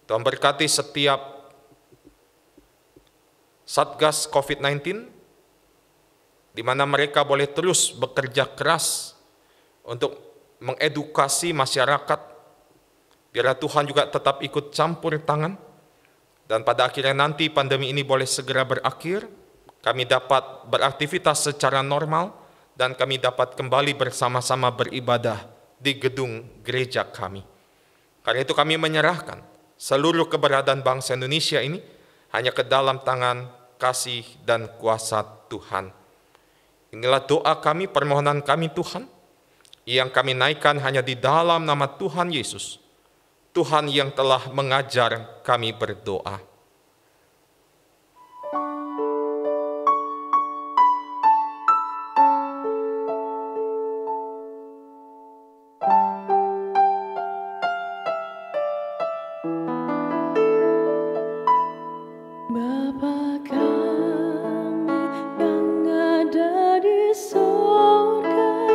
A: Tuhan berkati setiap Satgas COVID-19, di mana mereka boleh terus bekerja keras untuk mengedukasi masyarakat. Biarlah Tuhan juga tetap ikut campur tangan, dan pada akhirnya nanti pandemi ini boleh segera berakhir, kami dapat beraktivitas secara normal, dan kami dapat kembali bersama-sama beribadah di gedung gereja kami. Karena itu kami menyerahkan seluruh keberadaan bangsa Indonesia ini hanya ke dalam tangan kasih dan kuasa Tuhan. Inilah doa kami, permohonan kami Tuhan, yang kami naikkan hanya di dalam nama Tuhan Yesus, Tuhan yang telah mengajar kami berdoa.
E: Bapa kami yang ada di sorga,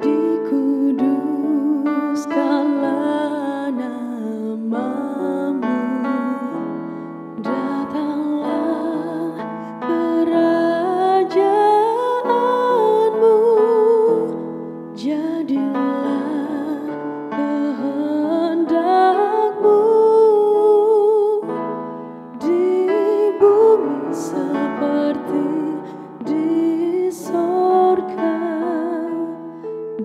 E: dikuduskanlah namamu, datanglah kerajaanmu, jadilah kehendakmu di bumi seperti di sorga.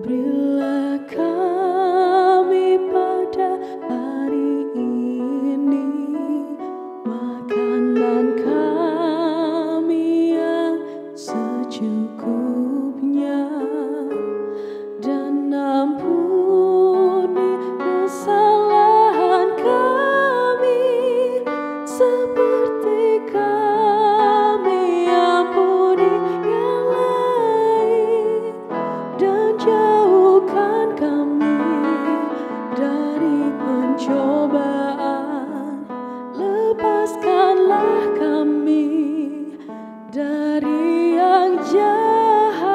E: Berilah kami pada hari ini makanan kami yang secukupnya, dan ampuni kesalahan kami seperti kami ampuni yang lain, dan jauhkan kami dari pencobaan, lepaskanlah kami dari yang jahat.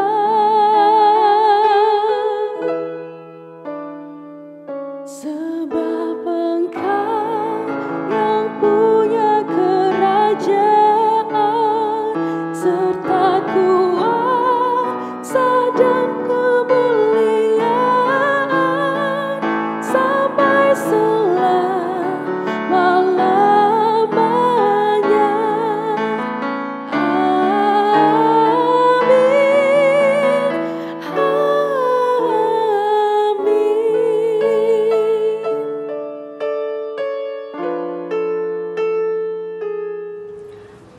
E: Sebab Engkau yang punya kerajaan serta kuasa dan kemuliaan sampai selama-lamanya.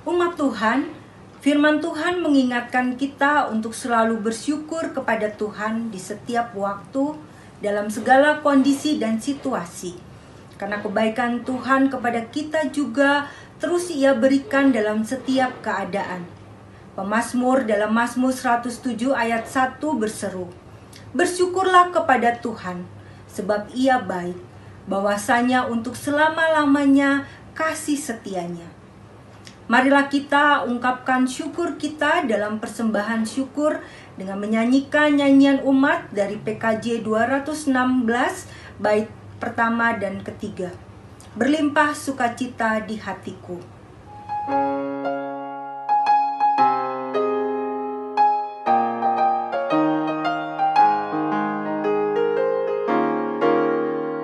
G: Umat Tuhan, firman Tuhan mengingatkan kita untuk selalu bersyukur kepada Tuhan di setiap waktu, dalam segala kondisi dan situasi. Karena kebaikan Tuhan kepada kita juga terus Ia berikan dalam setiap keadaan. Pemazmur dalam Mazmur 107 ayat 1 berseru, "Bersyukurlah kepada Tuhan, sebab Ia baik, bahwasanya untuk selama-lamanya kasih setianya." Marilah kita ungkapkan syukur kita dalam persembahan syukur dengan menyanyikan nyanyian umat dari PKJ 216 bait pertama dan ketiga. Berlimpah sukacita di hatiku.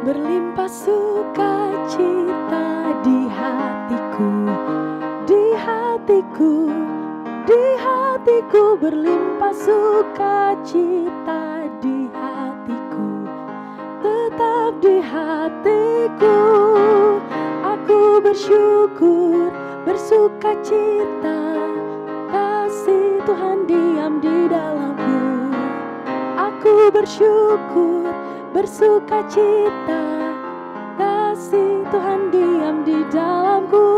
E: Berlimpah sukacita di hatiku, di hatiku, di hatiku, berlimpah sukacita di hatiku, tetap di hatiku. Aku bersyukur, bersukacita, kasih Tuhan diam di dalamku. Aku bersyukur, bersukacita, kasih Tuhan diam di dalamku.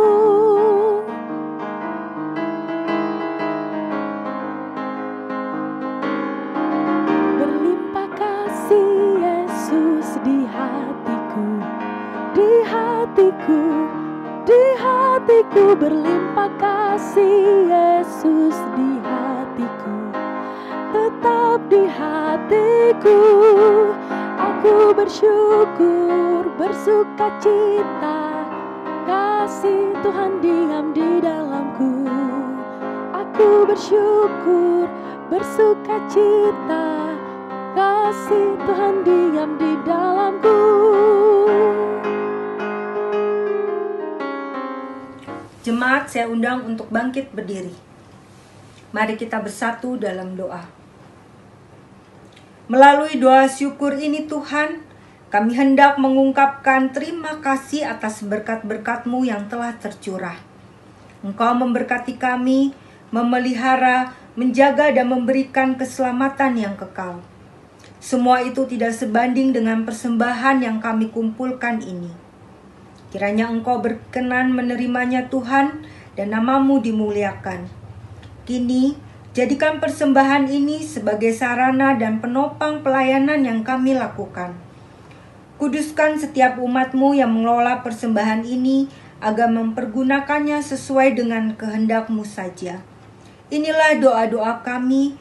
E: Berlimpah kasih Yesus di hatiku, di hatiku, di hatiku, berlimpah kasih Yesus di hatiku, tetap di hatiku. Aku bersyukur, bersukacita, kasih Tuhan diam di dalamku. Aku bersyukur, bersukacita, kasih Tuhan diam di dalamku.
G: Jemaat, saya undang untuk bangkit berdiri. Mari kita bersatu dalam doa. Melalui doa syukur ini Tuhan, kami hendak mengungkapkan terima kasih atas berkat-berkat-Mu yang telah tercurah. Engkau memberkati kami, memelihara, menjaga dan memberikan keselamatan yang kekal. Semua itu tidak sebanding dengan persembahan yang kami kumpulkan ini. Kiranya Engkau berkenan menerimanya Tuhan, dan nama-Mu dimuliakan. Kini, jadikan persembahan ini sebagai sarana dan penopang pelayanan yang kami lakukan. Kuduskan setiap umat-Mu yang mengelola persembahan ini, agar mempergunakannya sesuai dengan kehendak-Mu saja. Inilah doa-doa kami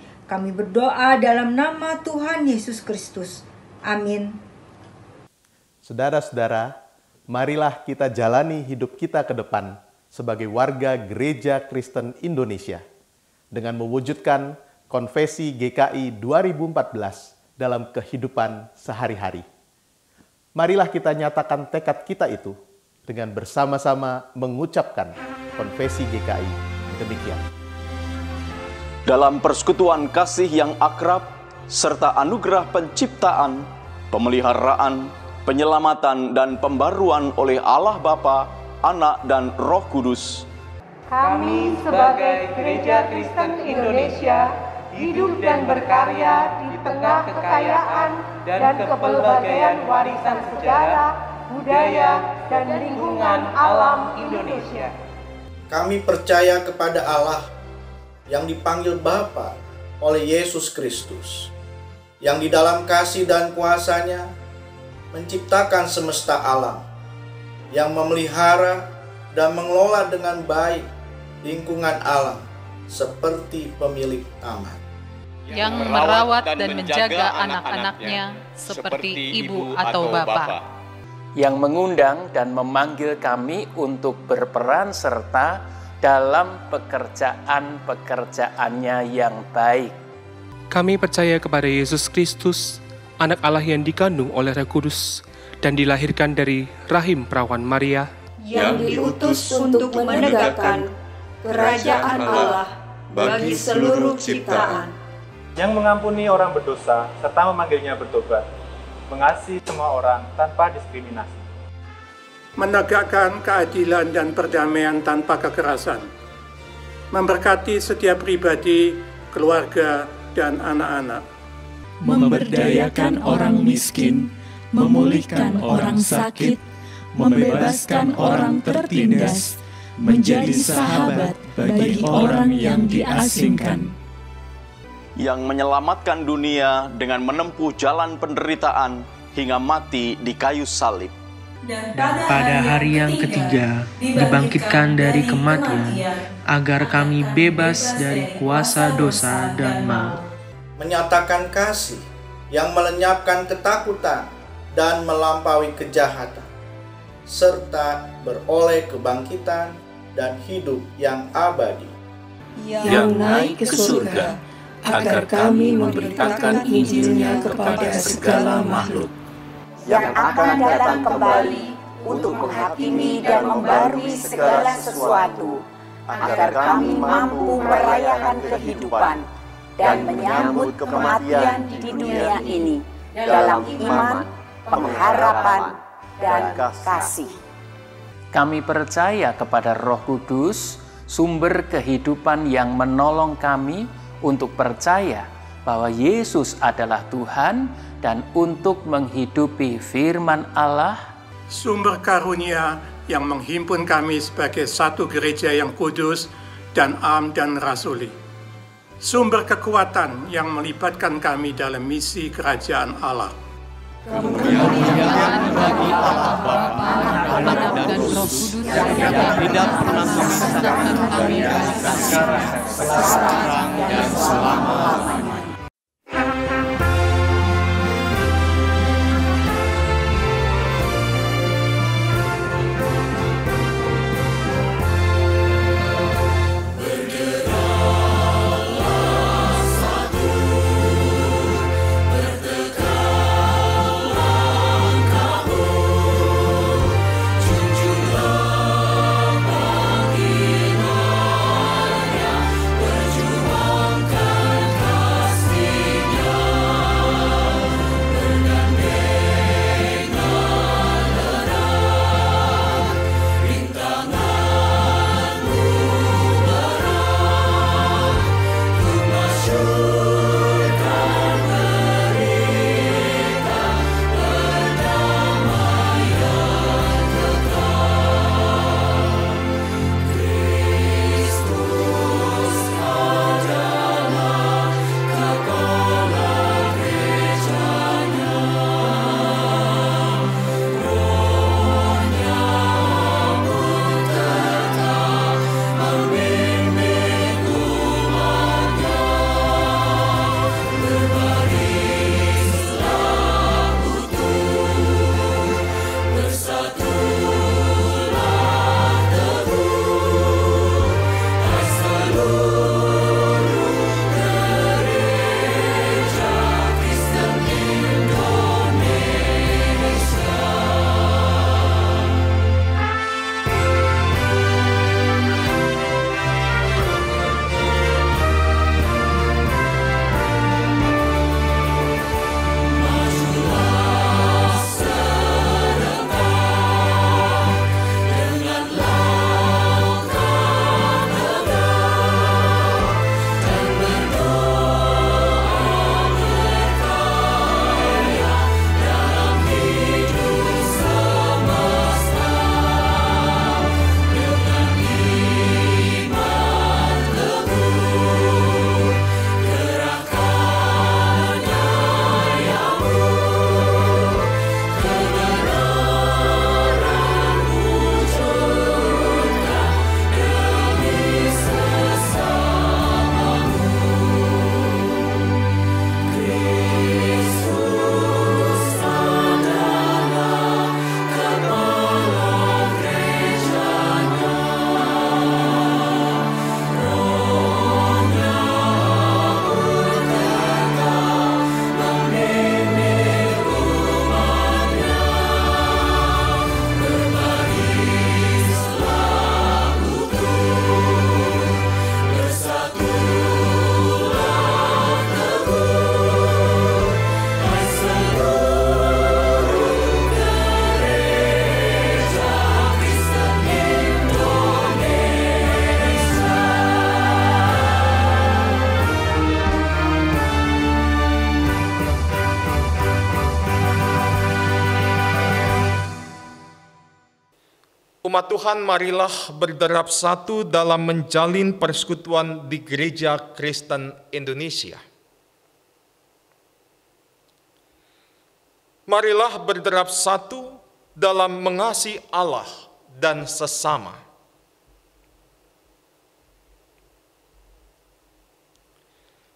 G: berdoa dalam nama Tuhan Yesus Kristus. Amin.
F: Saudara-saudara, marilah kita jalani hidup kita ke depan sebagai warga Gereja Kristen Indonesia dengan mewujudkan Konfesi GKI 2014 dalam kehidupan sehari-hari. Marilah kita nyatakan tekad kita itu dengan bersama-sama mengucapkan Konfesi GKI demikian.
H: Dalam persekutuan kasih yang akrab, serta anugerah penciptaan, pemeliharaan, penyelamatan, dan pembaruan oleh Allah Bapa, Anak, dan Roh Kudus,
I: kami sebagai Gereja Kristen Indonesia hidup dan berkarya di tengah kekayaan dan kepelbagaian warisan sejarah, budaya, dan lingkungan alam Indonesia.
D: Kami percaya kepada Allah yang dipanggil Bapa oleh Yesus Kristus, yang di dalam kasih dan kuasa-Nya menciptakan semesta alam, yang memelihara dan mengelola dengan baik lingkungan alam seperti pemilik taman,
J: yang merawat dan menjaga anak-anaknya seperti ibu atau bapa,
K: yang mengundang dan memanggil kami untuk berperan serta dalam pekerjaan-pekerjaannya yang baik.
L: Kami percaya kepada Yesus Kristus, Anak Allah yang dikandung oleh Roh Kudus dan dilahirkan dari rahim perawan Maria,
M: yang diutus untuk menegakkan kerajaan Allah bagi seluruh ciptaan,
N: yang mengampuni orang berdosa serta memanggilnya bertobat, mengasihi semua orang tanpa diskriminasi,
O: menegakkan keadilan dan perdamaian tanpa kekerasan, memberkati setiap pribadi, keluarga, dan anak-anak,
P: memberdayakan orang miskin, memulihkan orang sakit, membebaskan orang tertindas, menjadi sahabat bagi orang yang diasingkan,
H: yang menyelamatkan dunia dengan menempuh jalan penderitaan hingga mati di kayu salib,
Q: dan pada hari yang ketiga dibangkitkan dari kematian, agar kami bebas dari kuasa dosa dan maut.
D: Menyatakan kasih yang melenyapkan ketakutan dan melampaui kejahatan, serta beroleh kebangkitan dan hidup yang abadi,
M: yang naik ke surga, agar kami memberitakan Injil-Nya kepada segala makhluk,
R: yang akan datang kembali untuk menghakimi dan membarui segala sesuatu, agar kami mampu merayakan kehidupan dan menyambut kematian di dunia ini dalam iman, pengharapan, dan kasih.
K: Kami percaya kepada Roh Kudus, sumber kehidupan yang menolong kami untuk percaya bahwa Yesus adalah Tuhan dan untuk menghidupi firman Allah,
O: sumber karunia yang menghimpun kami sebagai satu gereja yang kudus dan am dan rasuli, sumber kekuatan yang melibatkan kami dalam misi kerajaan Allah.
P: Kemuliaan bagi Allah Bapa, Anak, dan Roh Kudus yang tidak pernah memisahkan kami sekarang dan selama-lamanya.
A: Umat Tuhan, marilah berderap satu dalam menjalin persekutuan di Gereja Kristen Indonesia. Marilah berderap satu dalam mengasihi Allah dan sesama.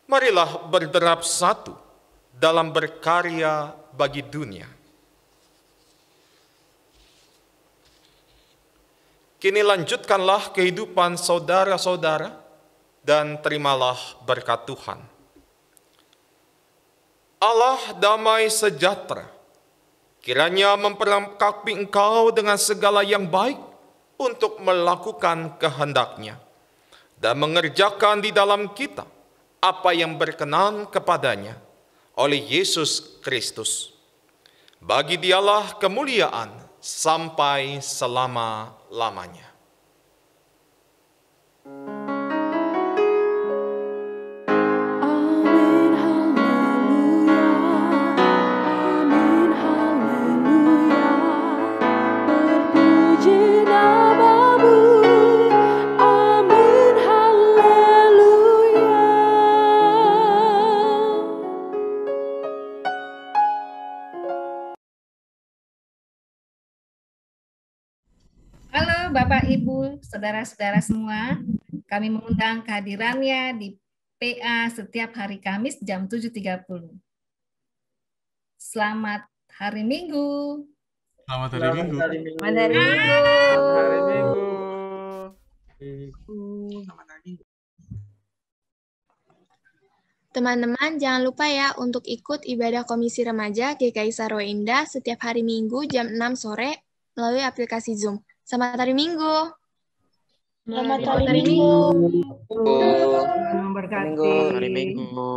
A: Marilah berderap satu dalam berkarya bagi dunia. Kini lanjutkanlah kehidupan saudara-saudara dan terimalah berkat Tuhan. Allah damai sejahtera, kiranya memperlengkapi engkau dengan segala yang baik untuk melakukan kehendak-Nya dan mengerjakan di dalam kita apa yang berkenan kepadanya oleh Yesus Kristus. Bagi Dialah kemuliaan sampai selama-lamanya.
S: Bapak, Ibu, saudara-saudara semua, kami mengundang kehadirannya di PA setiap hari Kamis jam 7.30. Selamat hari Minggu.
T: Selamat hari Minggu.
S: Selamat hari Minggu.
U: Teman-teman, jangan lupa ya untuk ikut ibadah Komisi Remaja GKI Sarwa Indah setiap hari Minggu jam 6 sore melalui aplikasi Zoom. Selamat hari Minggu.
V: Selamat hari Minggu.
U: Selamat hari Minggu.
V: Hari Minggu.